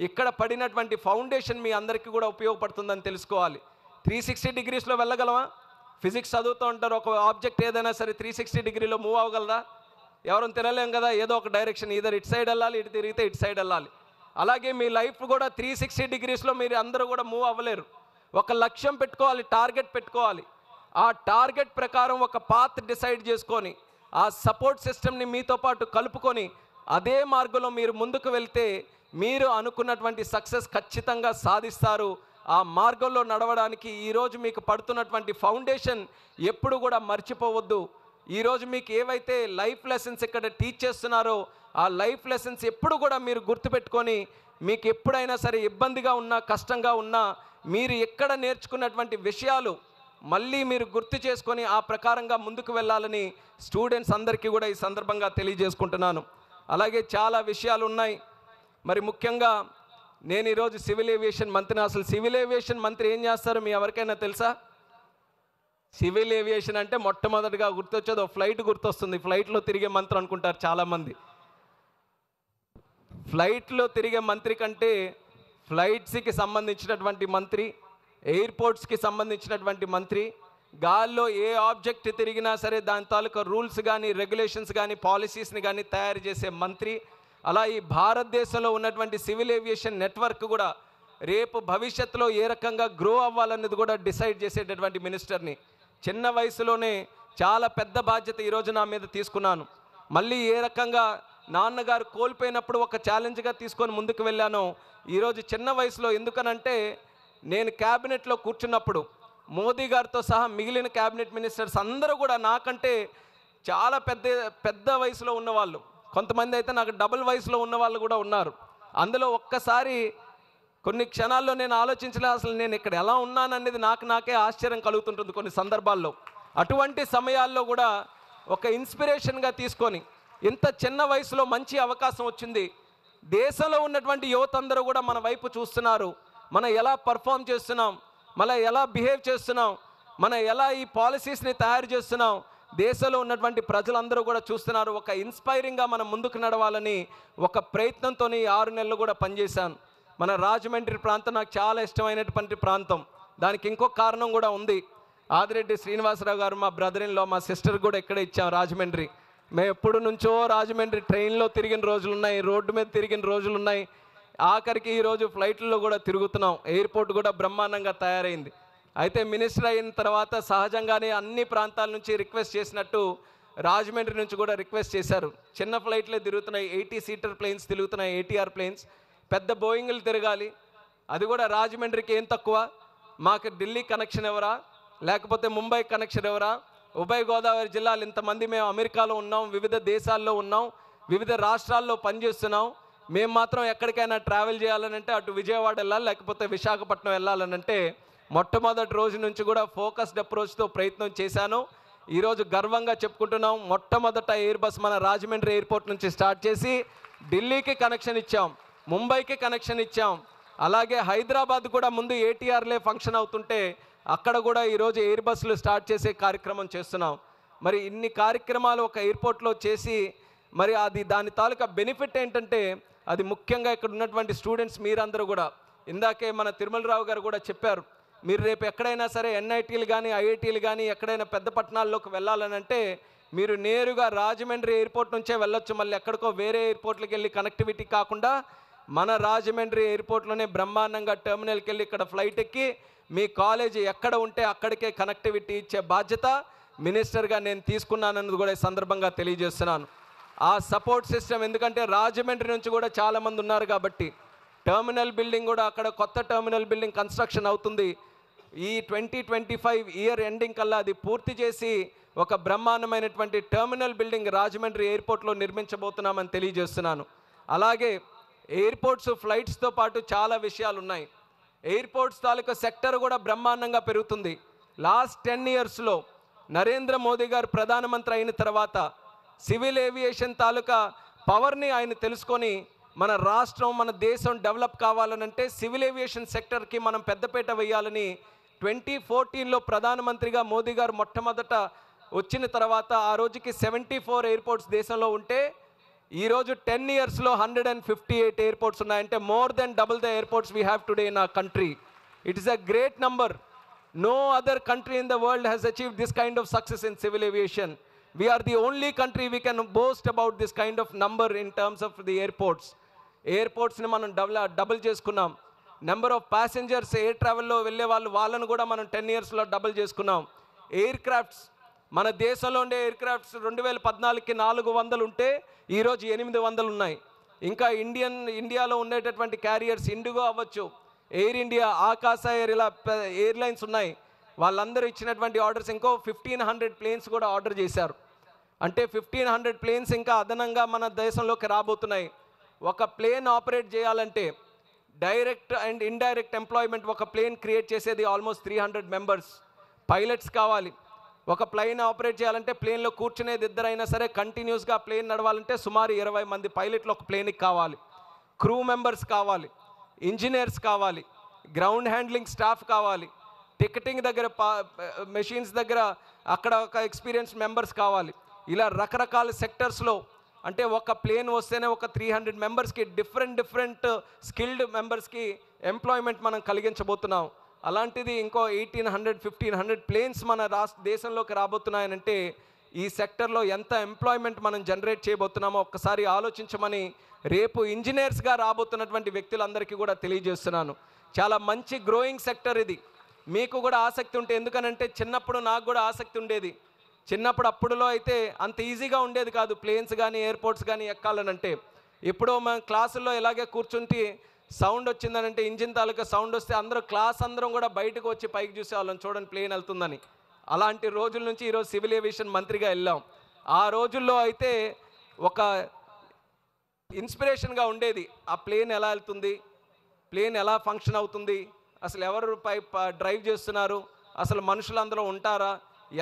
ఇక్కడ పడినటువంటి ఫౌండేషన్ మీ అందరికీ కూడా ఉపయోగపడుతుందని తెలుసుకోవాలి. 360 డిగ్రీస్లో వెళ్ళగలమా? ఫిజిక్స్ చదువుతూ ఉంటారు, ఒక ఆబ్జెక్ట్ ఏదైనా సరే 360 డిగ్రీలో మూవ్ అవ్వగలదా? ఎవరైనా తినలేం కదా, ఏదో ఒక డైరెక్షన్, ఇద్దరు ఇటు సైడ్ వెళ్ళాలి, ఇటు తిరిగితే ఇటు సైడ్ వెళ్ళాలి. అలాగే మీ లైఫ్ కూడా 360 డిగ్రీస్లో మీరు అందరూ కూడా మూవ్ అవ్వలేరు. ఒక లక్ష్యం పెట్టుకోవాలి, టార్గెట్ పెట్టుకోవాలి. ఆ టార్గెట్ ప్రకారం ఒక పాత్ డిసైడ్ చేసుకొని ఆ సపోర్ట్ సిస్టమ్ని మీతో పాటు కలుపుకొని అదే మార్గంలో మీరు ముందుకు వెళ్తే మీరు అనుకున్నటువంటి సక్సెస్ ఖచ్చితంగా సాధిస్తారు. ఆ మార్గంలో నడవడానికి ఈరోజు మీకు పడుతున్నటువంటి ఫౌండేషన్ ఎప్పుడు కూడా మర్చిపోవద్దు. ఈరోజు మీకు ఏవైతే లైఫ్ లెసన్స్ ఇక్కడ టీచ్ చేస్తున్నారో ఆ లైఫ్ లెసన్స్ ఎప్పుడు కూడా మీరు గుర్తుపెట్టుకొని మీకు ఎప్పుడైనా సరే ఇబ్బందిగా ఉన్నా కష్టంగా ఉన్నా మీరు ఎక్కడ నేర్చుకున్నటువంటి విషయాలు మళ్ళీ మీరు గుర్తు చేసుకొని ఆ ప్రకారంగా ముందుకు వెళ్ళాలని స్టూడెంట్స్ అందరికీ కూడా ఈ సందర్భంగా తెలియజేసుకుంటున్నాను. అలాగే చాలా విషయాలు ఉన్నాయి. మరి ముఖ్యంగా నేను ఈరోజు సివిల్ ఏవియేషన్ మంత్రిని. అసలు సివిల్ ఏవియేషన్ మంత్రి ఏం చేస్తారో మీ ఎవరికైనా తెలుసా? సివిల్ ఏవియేషన్ అంటే మొట్టమొదటిగా గుర్తొచ్చేది ఒక ఫ్లైట్ గుర్తొస్తుంది. ఫ్లైట్లో తిరిగే మంత్రి అనుకుంటారు చాలామంది. ఫ్లైట్లో తిరిగే మంత్రి కంటే ఫ్లైట్స్కి సంబంధించినటువంటి మంత్రి, ఎయిర్పోర్ట్స్కి సంబంధించినటువంటి మంత్రి, గాల్లో ఏ ఆబ్జెక్ట్ తిరిగినా సరే దాని తాలూకా రూల్స్ కానీ రెగ్యులేషన్స్ కానీ పాలసీస్ని కానీ తయారు చేసే మంత్రి. అలా ఈ భారతదేశంలో ఉన్నటువంటి సివిల్ ఏవియేషన్ నెట్వర్క్ కూడా రేపు భవిష్యత్తులో ఏ రకంగా గ్రో అవ్వాలన్నది కూడా డిసైడ్ చేసేటటువంటి మినిస్టర్ని. చిన్న వయసులోనే చాలా పెద్ద బాధ్యత ఈరోజు నా మీద తీసుకున్నాను. మళ్ళీ ఏ రకంగా నాన్నగారు కోల్పోయినప్పుడు ఒక ఛాలెంజ్గా తీసుకొని ముందుకు వెళ్ళాను. ఈరోజు చిన్న వయసులో, ఎందుకనంటే నేను క్యాబినెట్లో కూర్చున్నప్పుడు మోదీ గారితో సహా మిగిలిన క్యాబినెట్ మినిస్టర్స్ అందరూ కూడా నాకంటే చాలా పెద్ద వయసులో ఉన్నవాళ్ళు, కొంతమంది అయితే నాకు డబుల్ వయసులో ఉన్నవాళ్ళు కూడా ఉన్నారు. అందులో ఒక్కసారి కొన్ని క్షణాల్లో నేను ఆలోచించలే, అసలు నేను ఇక్కడ ఎలా ఉన్నాననేది నాకే ఆశ్చర్యం కలుగుతుంటుంది కొన్ని సందర్భాల్లో. అటువంటి సమయాల్లో కూడా ఒక ఇన్స్పిరేషన్గా తీసుకొని ఇంత చిన్న వయసులో మంచి అవకాశం వచ్చింది. దేశంలో ఉన్నటువంటి యువత అందరూ కూడా మన వైపు చూస్తున్నారు. మనం ఎలా పర్ఫామ్ చేస్తున్నాం, మనం ఎలా బిహేవ్ చేస్తున్నాం, మనం ఎలా ఈ పాలసీస్ని తయారు చేస్తున్నాం, దేశంలో ఉన్నటువంటి ప్రజలందరూ కూడా చూస్తున్నారు. ఒక ఇన్స్పైరింగ్గా మనం ముందుకు నడవాలని ఒక ప్రయత్నంతో 6 నెలలు కూడా పనిచేశాను. మన రాజమండ్రి ప్రాంతం నాకు చాలా ఇష్టమైనటువంటి ప్రాంతం. దానికి ఇంకొక కారణం కూడా ఉంది. ఆదిరెడ్డి శ్రీనివాసరావు గారు మా బ్రదర్ ఇన్ లా, మా సిస్టర్ కూడా ఇక్కడే ఇచ్చాం రాజమండ్రి. మేము ఎప్పుడు నుంచో రాజమండ్రి ట్రైన్లో తిరిగిన రోజులు ఉన్నాయి, రోడ్డు మీద తిరిగిన రోజులు ఉన్నాయి. ఆఖరికి ఈరోజు ఫ్లైట్లలో కూడా తిరుగుతున్నాం. ఎయిర్పోర్ట్ కూడా బ్రహ్మాండంగా తయారైంది. అయితే మినిస్టర్ అయిన తర్వాత సహజంగానే అన్ని ప్రాంతాల నుంచి రిక్వెస్ట్ చేసినట్టు రాజమండ్రి నుంచి కూడా రిక్వెస్ట్ చేశారు. చిన్న ఫ్లైట్లే తిరుగుతున్నాయి, 80 సీటర్ ప్లేన్స్ తిరుగుతున్నాయి, ATR ప్లేన్స్. పెద్ద బోయింగ్లు తిరగాలి, అది కూడా రాజమండ్రికి ఏం తక్కువ. మాకు ఢిల్లీ కనెక్షన్ ఎవరా, లేకపోతే ముంబై కనెక్షన్ ఎవరా? ఉభయ గోదావరి జిల్లాలు ఇంతమంది మేము అమెరికాలో ఉన్నాం, వివిధ దేశాల్లో ఉన్నాం, వివిధ రాష్ట్రాల్లో పనిచేస్తున్నాం. మేము మాత్రం ఎక్కడికైనా ట్రావెల్ చేయాలనంటే అటు విజయవాడ వెళ్ళాలి, లేకపోతే విశాఖపట్నం వెళ్ళాలనంటే మొట్టమొదటి రోజు నుంచి కూడా ఫోకస్డ్ అప్రోచ్తో ప్రయత్నం చేశాను. ఈరోజు గర్వంగా చెప్పుకుంటున్నాం, మొట్టమొదట ఎయిర్ బస్ మన రాజమండ్రి ఎయిర్పోర్ట్ నుంచి స్టార్ట్ చేసి ఢిల్లీకి కనెక్షన్ ఇచ్చాం, ముంబైకి కనెక్షన్ ఇచ్చాం. అలాగే హైదరాబాద్ కూడా ముందు ATRలే ఫంక్షన్ అవుతుంటే అక్కడ కూడా ఈరోజు ఎయిర్ బస్సులు స్టార్ట్ చేసే కార్యక్రమం చేస్తున్నాం. మరి ఇన్ని కార్యక్రమాలు ఒక ఎయిర్పోర్ట్లో చేసి మరి దాని తాలూకా బెనిఫిట్ ఏంటంటే అది ముఖ్యంగా ఇక్కడ ఉన్నటువంటి స్టూడెంట్స్ మీరందరూ కూడా, ఇందాకే మన తిరుమలరావు గారు కూడా చెప్పారు, మీరు రేపు ఎక్కడైనా సరే NITలు కానీ IITలు కానీ ఎక్కడైనా పెద్ద పట్టణాల్లోకి వెళ్ళాలనంటే మీరు నేరుగా రాజమండ్రి ఎయిర్పోర్ట్ నుంచే వెళ్ళొచ్చు. మళ్ళీ ఎక్కడికో వేరే ఎయిర్పోర్ట్లకు వెళ్ళి కనెక్టివిటీ కాకుండా మన రాజమండ్రి ఎయిర్పోర్ట్లోనే బ్రహ్మాండంగా టెర్మినల్కి వెళ్ళి ఇక్కడ ఫ్లైట్ ఎక్కి మీ కాలేజీ ఎక్కడ ఉంటే అక్కడికే కనెక్టివిటీ ఇచ్చే బాధ్యత మినిస్టర్గా నేను తీసుకున్నానన్నది కూడా ఈ సందర్భంగా తెలియజేస్తున్నాను. ఆ సపోర్ట్ సిస్టమ్, ఎందుకంటే రాజమండ్రి నుంచి కూడా చాలామంది ఉన్నారు కాబట్టి టెర్మినల్ బిల్డింగ్ కూడా అక్కడ కొత్త టెర్మినల్ బిల్డింగ్ కన్స్ట్రక్షన్ అవుతుంది. ఈ 2025 ఇయర్ ఎండింగ్ కల్లా అది పూర్తి చేసి ఒక బ్రహ్మాండమైనటువంటి టెర్మినల్ బిల్డింగ్ రాజమండ్రి ఎయిర్పోర్ట్లో నిర్మించబోతున్నామని తెలియజేస్తున్నాను. అలాగే ఎయిర్పోర్ట్స్ ఫ్లైట్స్తో పాటు చాలా విషయాలు ఉన్నాయి. ఎయిర్పోర్ట్స్ తాలూకా సెక్టర్ కూడా బ్రహ్మాండంగా పెరుగుతుంది. లాస్ట్ 10 ఇయర్స్లో నరేంద్ర మోదీ గారు ప్రధానమంత్రి అయిన తర్వాత సివిల్ ఏవియేషన్ తాలూకా పవర్ని ఆయన తెలుసుకొని మన రాష్ట్రం, మన దేశం డెవలప్ కావాలనంటే సివిల్ ఏవియేషన్ సెక్టర్కి మనం పెద్దపీట వేయాలని 2014లో ప్రధానమంత్రిగా మోదీ గారు మొట్టమొదట వచ్చిన తర్వాత ఆ రోజుకి 74 ఎయిర్పోర్ట్స్ దేశంలో ఉంటే ఈరోజు 10 ఇయర్స్లో 158 ఎయిర్పోర్ట్స్ ఉన్నాయంటే more than double the airports we have today in our country. It is a great number. No other country in the world has achieved this kind of success in civil aviation. We are the only country we can boast about this kind of number in terms of the airports. ఎయిర్పోర్ట్స్ని మనం double చేసుకున్నాం. Number of passengers air ట్రావెల్లో వెళ్ళే వాళ్ళను కూడా మనం 10 ఇయర్స్లో double చేసుకున్నాం. Air crafts, మన దేశంలో ఉండే ఎయిర్ క్రాఫ్ట్స్ 2014కి 400 ఉంటే ఈరోజు 800 ఉన్నాయి. ఇంకా ఇండియాలో ఉండేటటువంటి క్యారియర్స్ ఇండిగో అవ్వచ్చు, ఎయిర్ ఇండియా, ఆకాశ ఎయిర్, ఇలా ఎయిర్లైన్స్ ఉన్నాయి. వాళ్ళందరూ ఇచ్చినటువంటి ఆర్డర్స్ ఇంకో 1500 ప్లేన్స్ కూడా ఆర్డర్ చేశారు. అంటే 1500 ప్లేన్స్ ఇంకా అదనంగా మన దేశంలోకి రాబోతున్నాయి. ఒక ప్లేన్ ఆపరేట్ చేయాలంటే డైరెక్ట్ అండ్ ఇండైరెక్ట్ ఎంప్లాయ్మెంట్, ఒక ప్లేన్ క్రియేట్ చేసేది ఆల్మోస్ట్ 300 మెంబర్స్. పైలట్స్ కావాలి. ఒక ప్లేన్ ఆపరేట్ చేయాలంటే ప్లేన్లో కూర్చునేది ఇద్దరైనా సరే, కంటిన్యూస్గా ప్లేన్ నడవాలంటే సుమారు 20 మంది పైలట్లు ఒక ప్లేన్కి కావాలి. క్రూ మెంబర్స్ కావాలి. ఇంజనీర్స్ కావాలి, గ్రౌండ్ హ్యాండ్లింగ్ స్టాఫ్ కావాలి, టికెటింగ్ దగ్గర మెషిన్స్ దగ్గర అక్కడ ఒక ఎక్స్పీరియన్స్ మెంబర్స్ కావాలి. ఇలా రకరకాల సెక్టర్స్లో అంటే ఒక ప్లేన్ వస్తేనే ఒక 300 మెంబర్స్కి డిఫరెంట్ స్కిల్డ్ మెంబర్స్కి ఎంప్లాయ్మెంట్ మనం కలిగించబోతున్నాం. అలాంటిది ఇంకో 1800-1500 ప్లేన్స్ మన దేశంలోకి రాబోతున్నాయనంటే ఈ సెక్టర్లో ఎంత ఎంప్లాయ్మెంట్ మనం జనరేట్ చేయబోతున్నామో ఒక్కసారి ఆలోచించమని రేపు ఇంజనీర్స్గా రాబోతున్నటువంటి వ్యక్తులందరికీ కూడా తెలియజేస్తున్నాను. చాలా మంచి గ్రోయింగ్ సెక్టర్ ఇది. మీకు కూడా ఆసక్తి ఉంటే, ఎందుకనంటే చిన్నప్పుడు నాకు కూడా ఆసక్తి ఉండేది. చిన్నప్పుడు అప్పుడులో అయితే అంత ఈజీగా ఉండేది కాదు ప్లేన్స్ కానీ ఎయిర్పోర్ట్స్ కానీ ఎక్కాలనంటే. ఇప్పుడు మన క్లాసుల్లో ఇలాగే కూర్చుంటే సౌండ్ వచ్చిందనంటే, ఇంజిన్ తాలూకా సౌండ్ వస్తే అందరం కూడా బయటకు వచ్చి పైకి చూసేవాళ్ళం, చూడండి ప్లేన్ వెళ్తుందని. అలాంటి రోజుల నుంచి ఈరోజు సివిల్ ఏవియేషన్ మంత్రిగా వెళ్ళాం. ఆ రోజుల్లో అయితే ఒక ఇన్స్పిరేషన్గా ఉండేది, ఆ ప్లేన్ ఎలా వెళ్తుంది, ప్లేన్ ఎలా ఫంక్షన్ అవుతుంది, అసలు ఎవరు డ్రైవ్ చేస్తున్నారు, అసలు మనుషులు అందులో ఉంటారా,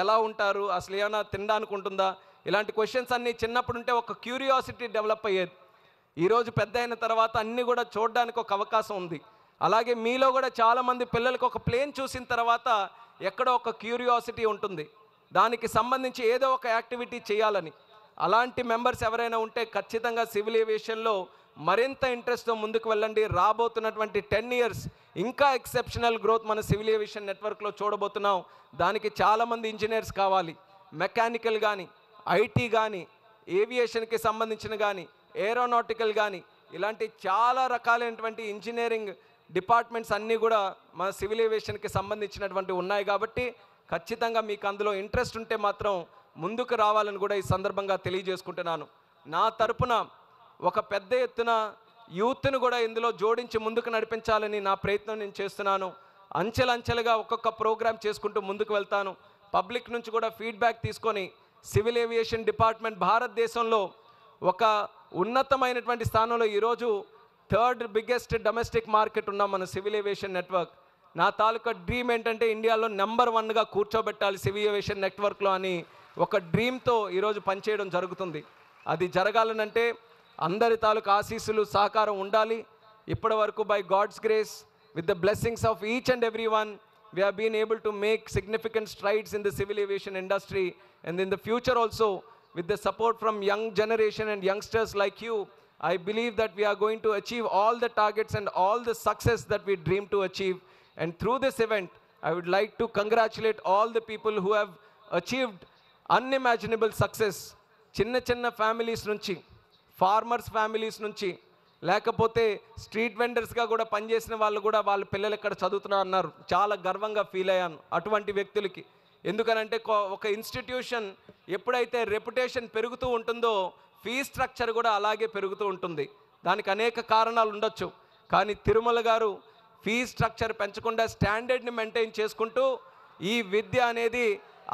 ఎలా ఉంటారు, అసలు ఏమైనా తినడానికి ఉంటుందా, ఇలాంటి క్వశ్చన్స్ అన్నీ చిన్నప్పుడు ఉంటే ఒక క్యూరియాసిటీ డెవలప్ అయ్యేది. ఈరోజు పెద్ద అయిన తర్వాత అన్నీ కూడా చూడడానికి ఒక అవకాశం ఉంది. అలాగే మీలో కూడా చాలామంది పిల్లలకు ఒక ప్లేన్ చూసిన తర్వాత ఎక్కడో ఒక క్యూరియాసిటీ ఉంటుంది, దానికి సంబంధించి ఏదో ఒక యాక్టివిటీ చేయాలని. అలాంటి మెంబర్స్ ఎవరైనా ఉంటే ఖచ్చితంగా సివిల్ ఏవియేషన్లో మరింత ఇంట్రెస్ట్తో ముందుకు వెళ్ళండి. రాబోతున్నటువంటి 10 years ఇంకా ఎక్సెప్షనల్ గ్రోత్ మన సివిల్ ఏవియేషన్ నెట్వర్క్లో చూడబోతున్నాం. దానికి చాలామంది ఇంజనీర్స్ కావాలి, మెకానికల్ కానీ, ఐటీ కానీ, ఏవియేషన్కి సంబంధించిన కానీ, ఏరోనాటికల్ కానీ, ఇలాంటి చాలా రకాలైనటువంటి ఇంజనీరింగ్ డిపార్ట్మెంట్స్ అన్నీ కూడా మన సివిల్ ఏవియేషన్కి సంబంధించినటువంటి ఉన్నాయి. కాబట్టి ఖచ్చితంగా మీకు అందులో ఇంట్రెస్ట్ ఉంటే మాత్రం ముందుకు రావాలని కూడా ఈ సందర్భంగా తెలియజేసుకుంటున్నాను. నా తరపున ఒక పెద్ద ఎత్తున యూత్ను కూడా ఇందులో జోడించి ముందుకు నడిపించాలని నా ప్రయత్నం నేను చేస్తున్నాను. అంచెలంచెలుగా ఒక్కొక్క ప్రోగ్రామ్ చేసుకుంటూ ముందుకు వెళ్తాను. పబ్లిక్ నుంచి కూడా ఫీడ్బ్యాక్ తీసుకొని సివిల్ ఏవియేషన్ డిపార్ట్మెంట్ భారతదేశంలో ఒక ఉన్నతమైనటువంటి స్థానంలో ఈరోజు 3rd బిగ్గెస్ట్ డొమెస్టిక్ మార్కెట్ ఉన్నాం మన సివిల్ ఏవియేషన్ నెట్వర్క్. నా తాలూకా డ్రీమ్ ఏంటంటే ఇండియాలో నెంబర్ 1గా కూర్చోబెట్టాలి సివిల్ ఏవియేషన్ నెట్వర్క్లో అని ఒక డ్రీమ్తో ఈరోజు పనిచేయడం జరుగుతుంది. అది జరగాలనంటే అందరి తాలూకా ఆశీస్సులు సహకారం ఉండాలి. ఇప్పటి వరకు by God's grace with the blessings of each and every one we have been able to make significant strides in the civil aviation industry, and in the future also with the support from young generation and youngsters like you, I believe that we are going to achieve all the targets and all the success that we dream to achieve. And through this event I would like to congratulate all the people who have achieved unimaginable success. చిన్న families నుంచి, farmers families నుంచి, లేకపోతే street వెండర్స్గా కూడా పనిచేసిన వాళ్ళు కూడా వాళ్ళ పిల్లలు ఇక్కడ చదువుతున్నారు అన్నారు. చాలా గర్వంగా ఫీల్ అయ్యాను అటువంటి వ్యక్తులకి. ఎందుకనంటే ఒక ఇన్స్టిట్యూషన్ ఎప్పుడైతే రెప్యుటేషన్ పెరుగుతూ ఉంటుందో ఫీజ్ స్ట్రక్చర్ కూడా అలాగే పెరుగుతూ ఉంటుంది. దానికి అనేక కారణాలు ఉండొచ్చు, కానీ తిరుమల గారు ఫీజ్ స్ట్రక్చర్ పెంచకుండా స్టాండర్డ్ని మెయింటైన్ చేసుకుంటూ ఈ విద్య అనేది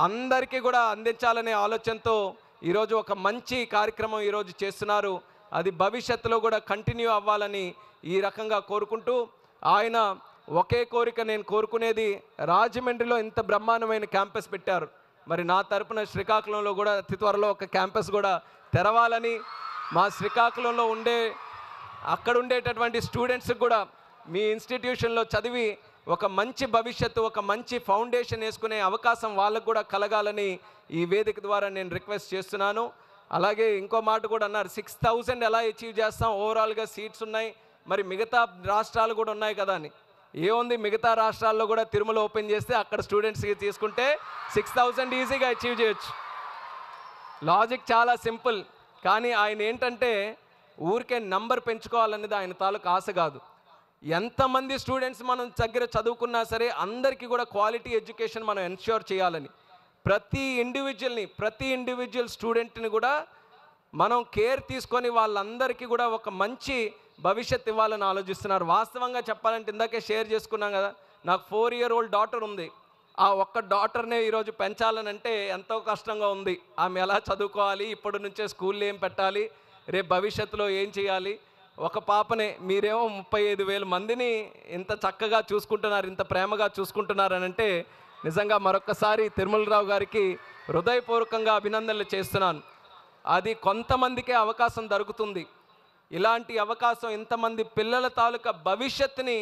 అందరికీ కూడా అందించాలనే ఆలోచనతో ఈరోజు ఒక మంచి కార్యక్రమం ఈరోజు చేస్తున్నారు. అది భవిష్యత్తులో కూడా కంటిన్యూ అవ్వాలని ఈ రకంగా కోరుకుంటూ, ఆయన ఒకే కోరిక నేను కోరుకునేది, రాజమండ్రిలో ఇంత బ్రహ్మాండమైన క్యాంపస్ పెట్టారు, మరి నా తరపున శ్రీకాకుళంలో కూడా అతి త్వరలో ఒక క్యాంపస్ కూడా తెరవాలని, మా శ్రీకాకుళంలో అక్కడ ఉండేటటువంటి స్టూడెంట్స్కి కూడా మీ ఇన్స్టిట్యూషన్లో చదివి ఒక మంచి భవిష్యత్తు, ఒక మంచి ఫౌండేషన్ వేసుకునే అవకాశం వాళ్ళకు కూడా కలగాలని ఈ వేదిక ద్వారా నేను రిక్వెస్ట్ చేస్తున్నాను. అలాగే ఇంకో మాట కూడా అన్నారు, 6000 ఎలా అచీవ్ చేస్తాం, ఓవరాల్గా సీట్స్ ఉన్నాయి, మరి మిగతా రాష్ట్రాలు కూడా ఉన్నాయి కదా అని. ఏముంది, మిగతా రాష్ట్రాల్లో కూడా తిరుమల ఓపెన్ చేస్తే అక్కడ స్టూడెంట్స్కి తీసుకుంటే 6000 ఈజీగా అచీవ్ చేయొచ్చు. లాజిక్ చాలా సింపుల్. కానీ ఆయన ఏంటంటే ఊరికే నంబర్ పెంచుకోవాలనేది ఆయన తాలూకు ఆశ కాదు. ఎంతమంది స్టూడెంట్స్ మనం దగ్గర చదువుకున్నా సరే అందరికీ కూడా క్వాలిటీ ఎడ్యుకేషన్ మనం ఎన్ష్యూర్ చేయాలని, ప్రతి ఇండివిజువల్ స్టూడెంట్ని కూడా మనం కేర్ తీసుకొని వాళ్ళందరికీ కూడా ఒక మంచి భవిష్యత్తు ఇవ్వాలని ఆలోచిస్తున్నారు. వాస్తవంగా చెప్పాలంటే ఇందాకే షేర్ చేసుకున్నాం కదా, నాకు 4-year-old డాటర్ ఉంది. ఆ ఒక్క డాటర్నే ఈరోజు పెంచాలనంటే ఎంతో కష్టంగా ఉంది. ఆమె ఎలా చదువుకోవాలి, ఇప్పటి నుంచే స్కూల్లో ఏం పెట్టాలి, రేపు భవిష్యత్తులో ఏం చేయాలి. ఒక పాపనే మీరేమో 35,000 మందిని ఇంత చక్కగా చూసుకుంటున్నారు, ఇంత ప్రేమగా చూసుకుంటున్నారనంటే నిజంగా మరొక్కసారి తిరుమలరావు గారికి హృదయపూర్వకంగా అభినందనలు చేస్తున్నాను. అది కొంతమందికే అవకాశం దొరుకుతుంది. ఇలాంటి అవకాశం ఇంతమంది పిల్లల తాలూకా భవిష్యత్తుని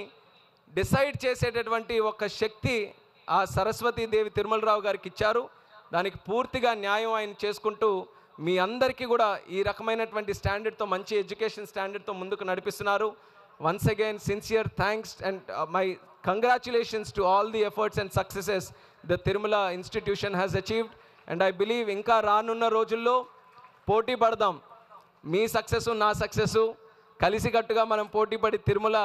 డిసైడ్ చేసేటటువంటి ఒక శక్తి ఆ సరస్వతీదేవి తిరుమలరావు గారికి ఇచ్చారు. దానికి పూర్తిగా న్యాయం ఆయన చేసుకుంటూ మీ అందరికీ కూడా ఈ రకమైనటువంటి స్టాండర్డ్తో, మంచి ఎడ్యుకేషన్ స్టాండర్డ్తో ముందుకు నడిపిస్తున్నారు. Once again sincere thanks and my congratulations to all the efforts and successes the Tirumala institution has achieved. And I believe ఇంకా రానున్న రోజుల్లో పోటీ పడదాం. మీ సక్సెస్ నా సక్సెస్ కలిసికట్టుగా మనం పోటీపడి తిరుమల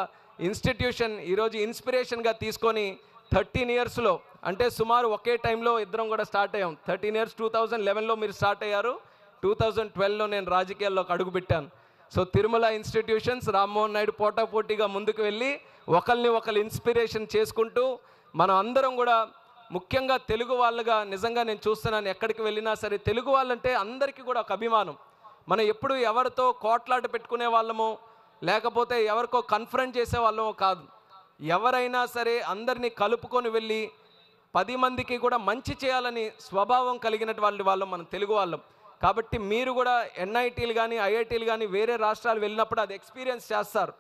ఇన్స్టిట్యూషన్ ఈరోజు ఇన్స్పిరేషన్గా తీసుకొని 13 ఇయర్స్లో, అంటే సుమారు ఒకే టైంలో ఇద్దరం కూడా స్టార్ట్ అయ్యాం. 13 ఇయర్స్ 2011లో మీరు స్టార్ట్ అయ్యారు, 2012లో నేను రాజకీయాల్లోకి అడుగుపెట్టాను. సో తిరుమల ఇన్స్టిట్యూషన్స్, రామ్మోహన్ నాయుడు పోటాపోటీగా ముందుకు వెళ్ళి ఒకరిని ఒకరు ఇన్స్పిరేషన్ చేసుకుంటూ మనం అందరం కూడా, ముఖ్యంగా తెలుగు వాళ్ళుగా నిజంగా నేను చూస్తున్నాను ఎక్కడికి వెళ్ళినా సరే తెలుగు వాళ్ళంటే అందరికీ కూడా ఒక అభిమానం. మనం ఎప్పుడు ఎవరితో కోట్లాట పెట్టుకునే వాళ్ళమో లేకపోతే ఎవరికో కన్ఫరెంట్ చేసే వాళ్ళమో కాదు. ఎవరైనా సరే అందరినీ కలుపుకొని వెళ్ళి 10 మందికి కూడా మంచి చేయాలని స్వభావం కలిగినటువంటి వాళ్ళం మనం తెలుగు వాళ్ళం. కాబట్టి మీరు కూడా ఎన్ఐటీలు కానీ ఐఐటీలు కానీ వేరే రాష్ట్రాలు వెళ్ళినప్పుడు అది ఎక్స్పీరియన్స్ చేస్తారు.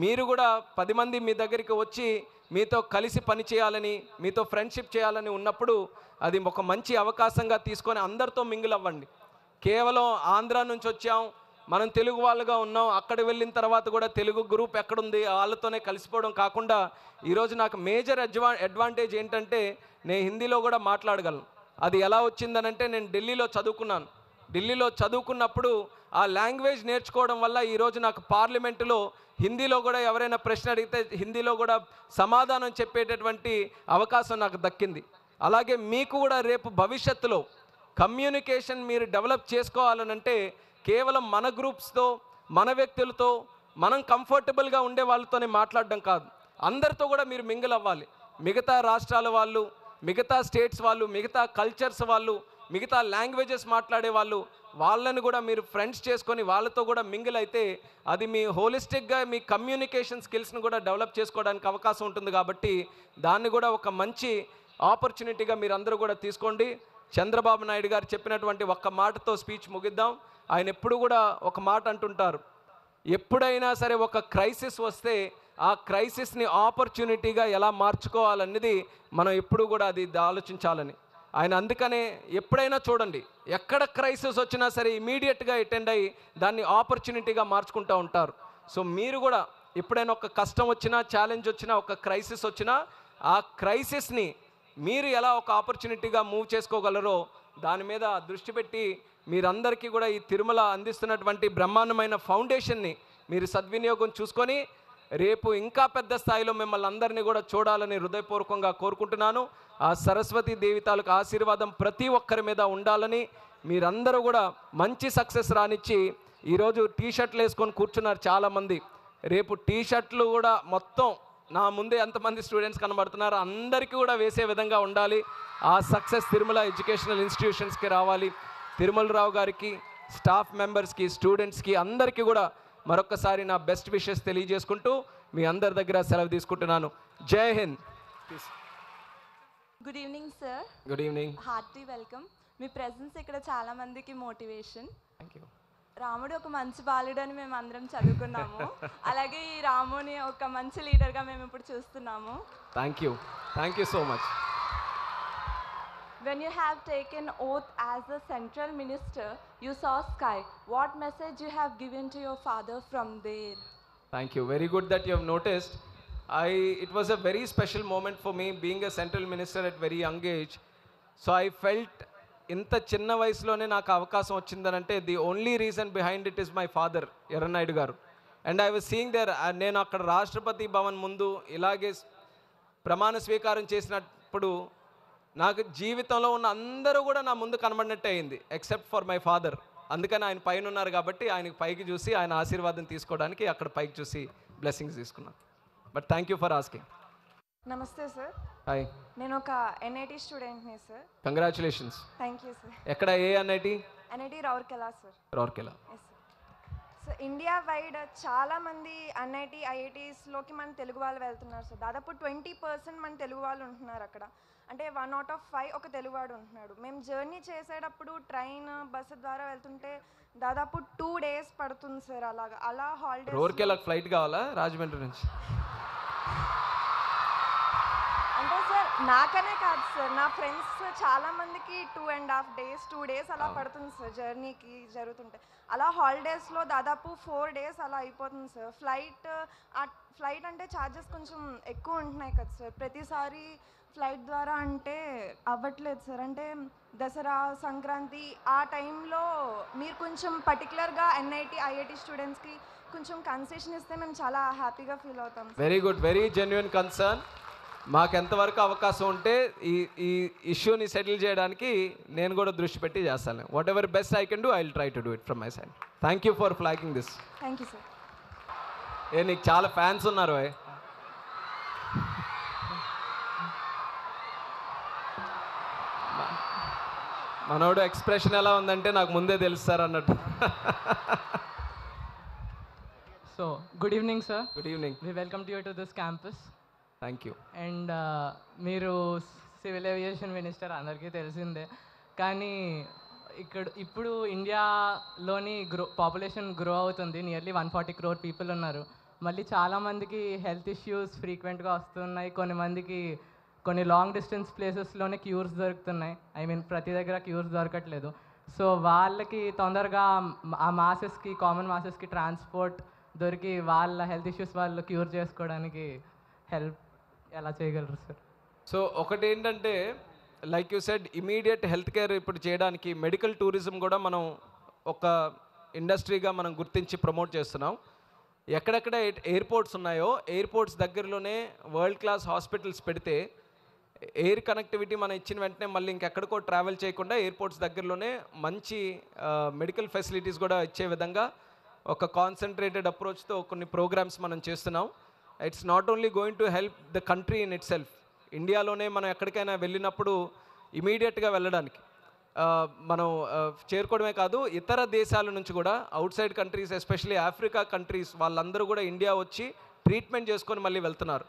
మీరు కూడా 10 మంది మీ దగ్గరికి వచ్చి మీతో కలిసి పని చేయాలని, మీతో ఫ్రెండ్షిప్ చేయాలని ఉన్నప్పుడు అది ఒక మంచి అవకాశంగా తీసుకొని అందరితో మింగిల్ అవ్వండి. కేవలం ఆంధ్ర నుంచి వచ్చాం, మనం తెలుగు వాళ్ళుగా ఉన్నాం, అక్కడ వెళ్ళిన తర్వాత కూడా తెలుగు గ్రూప్ ఎక్కడుంది వాళ్ళతోనే కలిసిపోవడం కాకుండా, ఈరోజు నాకు మేజర్ అడ్వాంటేజ్ ఏంటంటే నేను హిందీలో కూడా మాట్లాడగలను. అది ఎలా వచ్చిందనంటే నేను ఢిల్లీలో చదువుకున్నాను. ఢిల్లీలో చదువుకున్నప్పుడు ఆ లాంగ్వేజ్ నేర్చుకోవడం వల్ల ఈరోజు నాకు పార్లమెంటులో హిందీలో కూడా ఎవరైనా ప్రశ్న అడిగితే హిందీలో కూడా సమాధానం చెప్పేటటువంటి అవకాశం నాకు దక్కింది. అలాగే మీకు కూడా రేపు భవిష్యత్తులో కమ్యూనికేషన్ మీరు డెవలప్ చేసుకోవాలనంటే కేవలం మన గ్రూప్స్తో, మన వ్యక్తులతో, మనం కంఫర్టబుల్గా ఉండే వాళ్ళతోనే మాట్లాడడం కాదు, అందరితో కూడా మీరు మింగిల్ అవ్వాలి. మిగతా రాష్ట్రాల వాళ్ళు, మిగతా స్టేట్స్ వాళ్ళు, మిగతా కల్చర్స్ వాళ్ళు, మిగతా లాంగ్వేజెస్ మాట్లాడే వాళ్ళు, వాళ్ళని కూడా మీరు ఫ్రెండ్స్ చేసుకొని వాళ్ళతో కూడా మింగిల్ అయితే అది మీ హోలిస్టిక్గా మీ కమ్యూనికేషన్ స్కిల్స్ని కూడా డెవలప్ చేసుకోవడానికి అవకాశం ఉంటుంది. కాబట్టి దాన్ని కూడా ఒక మంచి ఆపర్చునిటీగా మీరు అందరూ కూడా తీసుకోండి. చంద్రబాబు నాయుడు గారు చెప్పినటువంటి ఒక్క మాటతో స్పీచ్ ముగిద్దాం. ఆయన ఎప్పుడు కూడా ఒక మాట అంటుంటారు, ఎప్పుడైనా సరే ఒక క్రైసిస్ వస్తే ఆ క్రైసిస్ని ఆపర్చునిటీగా ఎలా మార్చుకోవాలన్నది మనం ఎప్పుడు కూడా అది ఆలోచించాలని ఆయన అందుకనే ఎప్పుడైనా చూడండి, ఎక్కడ క్రైసిస్ వచ్చినా సరే ఇమీడియట్గా అటెండ్ అయ్యి దాన్ని ఆపర్చునిటీగా మార్చుకుంటూ ఉంటారు. సో మీరు కూడా ఎప్పుడైనా ఒక కష్టం వచ్చినా, ఛాలెంజ్ వచ్చినా, ఒక క్రైసిస్ వచ్చినా ఆ క్రైసిస్ని మీరు ఎలా ఒక ఆపర్చునిటీగా మూవ్ చేసుకోగలరో దాని మీద దృష్టి పెట్టి మీరందరికీ కూడా ఈ తిరుమల అందిస్తున్నటువంటి బ్రహ్మాండమైన ఫౌండేషన్ని మీరు సద్వినియోగం చూసుకొని రేపు ఇంకా పెద్ద స్థాయిలో మిమ్మల్ని అందరినీ కూడా చూడాలని హృదయపూర్వకంగా కోరుకుంటున్నాను. ఆ సరస్వతీ దేవి తాలూకు ఆశీర్వాదం ప్రతి ఒక్కరి మీద ఉండాలని, మీరందరూ కూడా మంచి సక్సెస్ రానిచ్చి, ఈరోజు టీషర్ట్లు వేసుకొని కూర్చున్నారు చాలామంది, రేపు టీషర్ట్లు కూడా మొత్తం నా ముందే ఎంతమంది స్టూడెంట్స్ కనబడుతున్నారు అందరికీ కూడా వేసే విధంగా ఉండాలి. ఆ సక్సెస్ తిరుమల ఎడ్యుకేషనల్ ఇన్స్టిట్యూషన్స్కి రావాలి. తిరుమలరావు గారికి, స్టాఫ్ మెంబర్స్కి, స్టూడెంట్స్కి అందరికీ కూడా మరొకసారి నా బెస్ట్ విషెస్ తెలియజేసుకుంటూ మీ అందరి దగ్గర సెలవు తీసుకుంటున్నాను. Jai Hind. Good evening sir. Good evening. Hearty welcome. మీ ప్రెజెన్స్ ఇక్కడ చాలా మందికి మోటివేషన్. Thank you. రాముడు ఒక మంచి బాలుడు అని మేము అందరం చదువుకున్నాము. అలాగే ఈ రాముని ఒక మంచి లీడర్గా మేము ఇప్పుడు చూస్తున్నాము. Thank you. Thank you so much. When you have taken oath as a central minister, you saw sky. What message you have given to your father from there? Thank you. Very good that you have noticed. It was a very special moment for me being a central minister at very young age. So I felt ఇంత చిన్న వయసులోనే నాకు అవకాశం వచ్చిందనంటే the only reason behind it is my father Yerrannaidu garu. And I was seeing there, నేను అక్కడ రాష్ట్రపతి భవన్ ముందు ఇలాగే ప్రమాణ స్వీకారం చేసినప్పుడు నాకు జీవితంలో ఉన్న అందరూ కూడా నా ముందు కనబడినట్టే అయింది ఎక్సెప్ట్ ఫర్ మై ఫాదర్. అందుకని ఆయన పైన ఉన్నారు కాబట్టి ఆయనకి పైకి చూసి ఆయన ఆశీర్వాదం తీసుకోవడానికి అక్కడ పైకి చూసి బ్లెస్సింగ్స్ తీసుకున్నాను. But thank you for asking. Namaste sir. Hi. నేను ఒక ఎన్ఐటి స్టూడెంట్ని sir. Congratulations. Thank you sir. ఎక్కడ, ఏ NIT? NIT Rourkela sir. Rourkela. Yes sir. So India wide చాలామంది ఎన్ఐటి ఐఐటీస్లోకి మన తెలుగు వాళ్ళు వెళ్తున్నారు సార్. దాదాపు 20% మన తెలుగు వాళ్ళు ఉంటున్నారు అక్కడ. అంటే 1 out of 5 ఒక తెలుగువాడు ఉంటున్నాడు. మేము జర్నీ చేసేటప్పుడు ట్రైన్ బస్సు ద్వారా వెళ్తుంటే దాదాపు 2 days పడుతుంది సార్. అలా హాలిడేస్ రూర్కెళ్ళకి ఫ్లైట్ కావాలా రాజమండ్రి నుంచి? అంటే సార్ నాకనే కాదు సార్, నా ఫ్రెండ్స్ చాలామందికి 2.5 days 2 days అలా పడుతుంది సార్ జర్నీకి జరుగుతుంటే. అలా హాలిడేస్లో దాదాపు 4 days అలా అయిపోతుంది సార్. ఫ్లైట్ అంటే ఛార్జెస్ కొంచెం ఎక్కువ ఉంటున్నాయి కదా సార్. ప్రతిసారి ఫ్లైట్ ద్వారా అంటే అవ్వట్లేదు సార్. అంటే దసరా సంక్రాంతి ఆ టైంలో మీరు కొంచెం పర్టికులర్గా ఎన్ఐటి ఐఐటి స్టూడెంట్స్కి కొంచెం కన్సెషన్ ఇస్తే మేము చాలా హ్యాపీగా ఫీల్ అవుతాం. Very good, very genuine concern. మాకు ఎంతవరకు అవకాశం ఉంటే ఈ ఇష్యూని సెటిల్ చేయడానికి నేను కూడా దృష్టి పెట్టి చేస్తాను. What ever best I can do, I will try to do it from my side. Thank you for flagging this. Thank you sir. నీకు చాలా ఫ్యాన్స్ ఉన్నారు. మనోడు ఎక్స్ప్రెషన్ ఎలా ఉందంటే నాకు ముందే తెలుస్తారు అన్నట్టు. So, good evening, sir. Good evening. We welcome you to this campus. Thank you. And మీరు సివిల్ ఏవియేషన్ మినిస్టర్ అందరికీ తెలిసిందే. కానీ ఇప్పుడు ఇండియాలోని పాపులేషన్ గ్రో అవుతుంది. నియర్లీ 140 crore పీపుల్ ఉన్నారు. మళ్ళీ చాలామందికి హెల్త్ ఇష్యూస్ ఫ్రీక్వెంట్గా వస్తున్నాయి. కొన్ని లాంగ్ డిస్టెన్స్ ప్లేసెస్లోనే క్యూర్స్ దొరుకుతున్నాయి. ఐ మీన్ ప్రతి దగ్గర క్యూర్స్ దొరకట్లేదు. సో వాళ్ళకి తొందరగా ఆ మాసెస్కి, కామన్ మాసెస్కి ట్రాన్స్పోర్ట్ దొరికి వాళ్ళ హెల్త్ ఇష్యూస్ వాళ్ళు క్యూర్ చేసుకోవడానికి హెల్ప్ ఎలా చేయగలరు సార్? సో ఒకటి ఏంటంటే, like you said, immediate health care ఇప్పుడు చేయడానికి మెడికల్ టూరిజం కూడా మనం ఒక ఇండస్ట్రీగా మనం గుర్తించి ప్రమోట్ చేస్తున్నాం. ఎక్కడెక్కడ ఎయిర్పోర్ట్స్ ఉన్నాయో ఎయిర్పోర్ట్స్ దగ్గరలోనే వరల్డ్ క్లాస్ హాస్పిటల్స్ పెడితే ఎయిర్ కనెక్టివిటీ మనం ఇచ్చిన వెంటనే మళ్ళీ ఇంకెక్కడికో ట్రావెల్ చేయకుండా ఎయిర్పోర్ట్స్ దగ్గరలోనే మంచి మెడికల్ ఫెసిలిటీస్ కూడా ఇచ్చే విధంగా ఒక కాన్సన్ట్రేటెడ్ అప్రోచ్తో కొన్ని ప్రోగ్రామ్స్ మనం చేస్తున్నాం. It's not only going to help the country in it self. ఇండియాలోనే మనం ఎక్కడికైనా వెళ్ళినప్పుడు ఇమీడియట్గా వెళ్ళడానికి మనం చేరుకోవడమే కాదు, ఇతర దేశాల నుంచి కూడా out side countries, especially Africa countries, వాళ్ళందరూ కూడా ఇండియా వచ్చి ట్రీట్మెంట్ చేసుకొని మళ్ళీ వెళ్తున్నారు.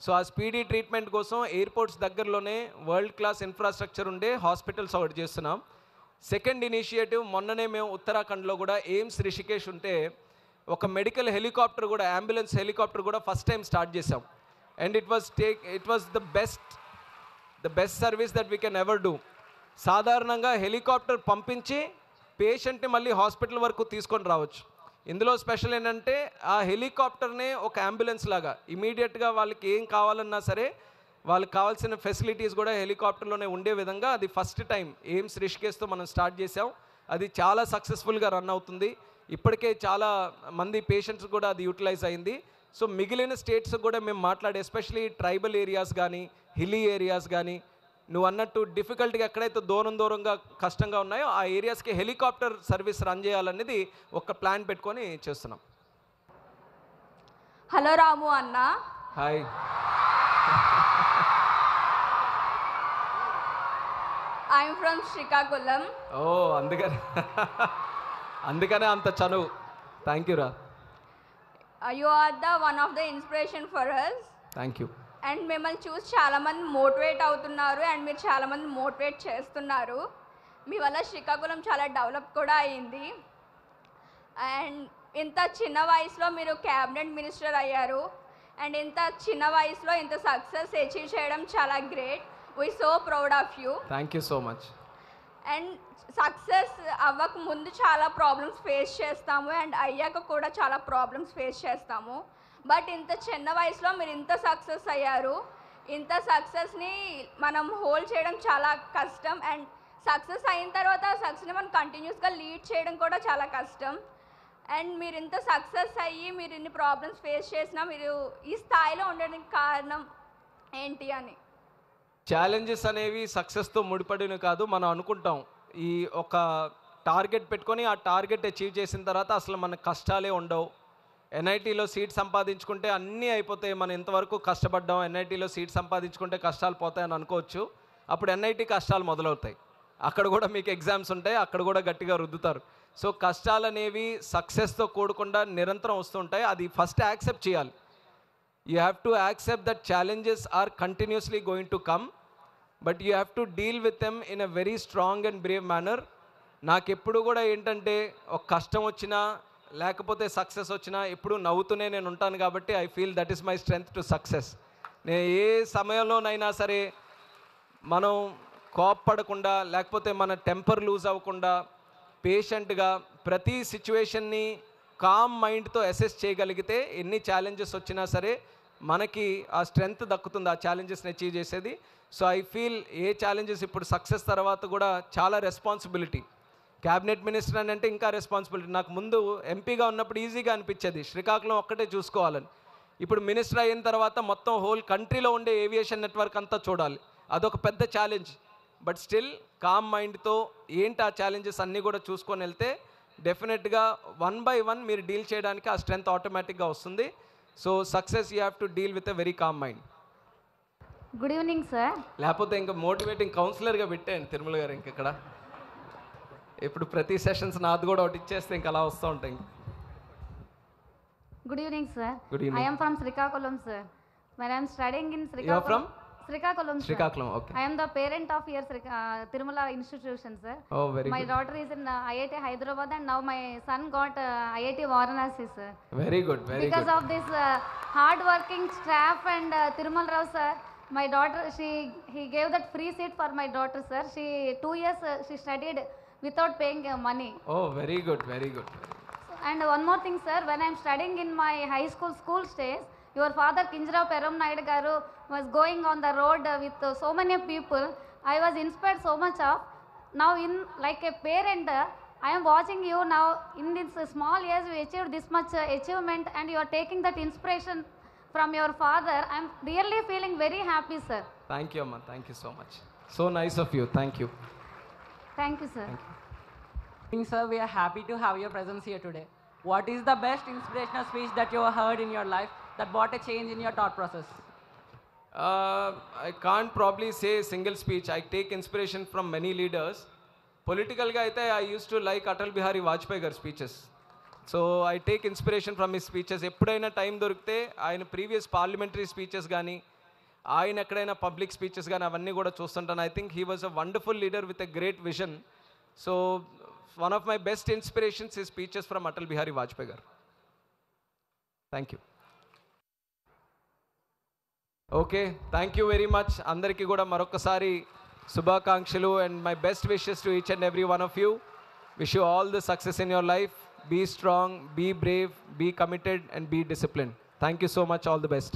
సో ఆ స్పీడీ ట్రీట్మెంట్ కోసం ఎయిర్పోర్ట్స్ దగ్గరలోనే వరల్డ్ క్లాస్ ఇన్ఫ్రాస్ట్రక్చర్ ఉండే హాస్పిటల్స్ ఒకటి చేస్తున్నాం. సెకండ్ ఇనిషియేటివ్, మొన్ననే మేము ఉత్తరాఖండ్లో కూడా ఎయిమ్స్ రిషికేష్ ఉంటే ఒక మెడికల్ హెలికాప్టర్ కూడా, అంబులెన్స్ హెలికాప్టర్ కూడా ఫస్ట్ టైం స్టార్ట్ చేసాం. And it was the best service that we can ever do. సాధారణంగా హెలికాప్టర్ పంపించి పేషెంట్ని మళ్ళీ హాస్పిటల్ వరకు తీసుకొని రావచ్చు. ఇందులో స్పెషల్ ఏంటంటే ఆ హెలికాప్టర్నే ఒక అంబులెన్స్ లాగా ఇమీడియట్గా వాళ్ళకి ఏం కావాలన్నా సరే వాళ్ళకి కావాల్సిన ఫెసిలిటీస్ కూడా హెలికాప్టర్లోనే ఉండే విధంగా అది ఫస్ట్ టైం ఎయిమ్స్ రిషికేష్తో మనం స్టార్ట్ చేసాం. అది చాలా సక్సెస్ఫుల్గా రన్ అవుతుంది. ఇప్పటికే చాలా మంది పేషెంట్స్ కూడా అది యూటిలైజ్ అయింది. సో మిగిలిన స్టేట్స్ కూడా మేము మాట్లాడే, ఎస్పెషలీ ట్రైబల్ ఏరియాస్ కానీ హిల్లీ ఏరియాస్ కానీ, నువ్వు అన్నట్టు డిఫికల్ట్గా ఎక్కడైతే దూరంగా కష్టంగా ఉన్నాయో ఆ ఏరియాస్కి హెలికాప్టర్ సర్వీస్ రన్ చేయాలనేది ఒక ప్లాన్ పెట్టుకొని చేస్తున్నాం. హలో రాము అన్న. హాయ్. I'm from Srikakulam. ఓ అందుకనే అంత చనువు. థ్యాంక్ యూ రా. You are the one of the inspiration for us. Thank you. And మిమ్మల్ని చూసి చాలామంది మోటివేట్ అవుతున్నారు అండ్ మీరు చాలామంది మోటివేట్ చేస్తున్నారు. మీ వల్ల శ్రీకాకుళం చాలా డెవలప్ కూడా అయ్యింది. అండ్ ఇంత చిన్న వయసులో మీరు క్యాబినెట్ మినిస్టర్ అయ్యారు. అండ్ ఇంత చిన్న వయసులో ఇంత సక్సెస్ అచీవ్ చేయడం చాలా great. We so proud of you. Thank you so much. And success అవ్వక ముందు చాలా ప్రాబ్లమ్స్ ఫేస్ చేస్తాము అండ్ అయ్యాక కూడా చాలా ప్రాబ్లమ్స్ ఫేస్ చేస్తాము. బట్ ఇంత చిన్న వయసులో మీరు ఇంత సక్సెస్ అయ్యారు. ఇంత సక్సెస్ని మనం హోల్డ్ చేయడం చాలా కష్టం. అండ్ సక్సెస్ అయిన తర్వాత సక్సెస్ని మనం కంటిన్యూస్గా లీడ్ చేయడం కూడా చాలా కష్టం. అండ్ మీరు ఇంత సక్సెస్ అయ్యి మీరు ఇన్ని ప్రాబ్లమ్స్ ఫేస్ చేసినా మీరు ఈ స్థాయిలో ఉండడానికి కారణం ఏంటి అని? ఛాలెంజెస్ అనేవి సక్సెస్తో ముడిపడినవి కాదు. మనం అనుకుంటాం ఈ ఒక టార్గెట్ పెట్టుకొని ఆ టార్గెట్ అచీవ్ చేసిన తర్వాత అసలు మన కష్టాలే ఉండవు. ఎన్ఐటీలో సీట్ సంపాదించుకుంటే అన్నీ అయిపోతాయి, మనం ఇంతవరకు కష్టపడ్డాం, ఎన్ఐటీలో సీట్ సంపాదించుకుంటే కష్టాలు పోతాయని అనుకోవచ్చు. అప్పుడు ఎన్ఐటీ కష్టాలు మొదలవుతాయి. అక్కడ కూడా మీకు ఎగ్జామ్స్ ఉంటాయి, అక్కడ కూడా గట్టిగా రుద్దుతారు. సో కష్టాలు అనేవి సక్సెస్తో కూడకుండా నిరంతరం వస్తుంటాయి. అది ఫస్ట్ యాక్సెప్ట్ చేయాలి. You have to accept that challenges are continuously going to come, but you have to deal with them in a very strong and brave manner. నాకు ఎప్పుడు కూడా ఏంటంటే ఒక కష్టం వచ్చినా లేకపోతే సక్సెస్ వచ్చినా ఎప్పుడు నవ్వుతూనే నేను ఉంటాను. కాబట్టి I feel that is my strength to success. నేను ఏ సమయంలోనైనా సరే మనం కోప్పడకుండా లేకపోతే మన టెంపర్ లూజ్ అవ్వకుండా పేషెంట్గా ప్రతి సిచ్యువేషన్ని కామ్ మైండ్తో అసెస్ చేయగలిగితే ఎన్ని ఛాలెంజెస్ వచ్చినా సరే మనకి ఆ స్ట్రెంగ్త్ దక్కుతుంది ఆ ఛాలెంజెస్ని అచీవ్ చేసేది. So I feel A challenges ఇప్పుడు సక్సెస్ తర్వాత కూడా చాలా రెస్పాన్సిబిలిటీ. క్యాబినెట్ మినిస్టర్ అని అంటే ఇంకా రెస్పాన్సిబిలిటీ. నాకు ముందు ఎంపీగా ఉన్నప్పుడు ఈజీగా అనిపించేది, శ్రీకాకుళం ఒక్కటే చూసుకోవాలని. ఇప్పుడు మినిస్టర్ అయిన తర్వాత మొత్తం హోల్ కంట్రీలో ఉండే ఏవియేషన్ నెట్వర్క్ అంతా చూడాలి. అదొక పెద్ద ఛాలెంజ్. బట్ స్టిల్ కామ్ మైండ్తో ఏంటి ఆ ఛాలెంజెస్ అన్నీ కూడా చూసుకొని వెళ్తే డెఫినెట్గా 1 by 1 మీరు డీల్ చేయడానికి ఆ స్ట్రెంగ్త్ ఆటోమేటిక్గా వస్తుంది. So success you have to deal with a very calm mind. Good evening sir. లేకపోతే ఇంకా మోటివేటింగ్ కౌన్సిలర్గా పెట్టాను తిరుమల గారు. ఇంకెక్కడ ఇప్పుడు ప్రతి సెషన్స్ నాది కూడా ఒకటి ఇచ్చేస్తే ఇంకా అలా వస్తూ ఉంటాయి. Good evening, sir. Good evening. I am from Srikakulam, sir. When I am studying in Srikakulam. You are from? Srikakulam, sir. Srikakulam, okay. I am the parent of here Tirumala Institution, sir. Oh, very my good. My daughter is in IIT Hyderabad and now my son got IIT Varanasi, sir. Very good, very because good. of this hard working staff and Tirumal Rao, sir, my daughter, he gave that free seat for my daughter, sir. 2 years she studied without paying money. Oh, very good, very good. And one more thing, sir, when I am studying in my high school days, your father Kinjrao Peram Naidu garu was going on the road with so many people. I was inspired so much of. Now in like a parent, I am watching you now in this small years you achieved this much achievement and you are taking that inspiration from your father. I am really feeling very happy, sir. Thank you, Amma. Thank you so much. So nice of you. Thank you. Thank you, sir. Sir, we are happy to have your presence here today. What is the best inspirational speech that you have heard in your life that brought a change in your thought process? I can't probably say a single speech. I take inspiration from many leaders. Political ga aithe I used to like Atal Bihari Vajpayee gar speeches. So I take inspiration from his speeches. Eppudaina time dorukte ayana previous parliamentary speeches gaani ayana ekkadaina public speeches gaani avanni kuda chustundanu. I think he was a wonderful leader with a great vision. So one of my best inspirations is speeches from Atal Bihari Vajpayee garu. Thank you. Okay, thank you very much. Andariki kuda marokkasari శుభాకాంక్షలు and my best wishes to each and every one of you. Wish you all the success in your life. Be strong, be brave, be committed and be disciplined. Thank you so much. All the best.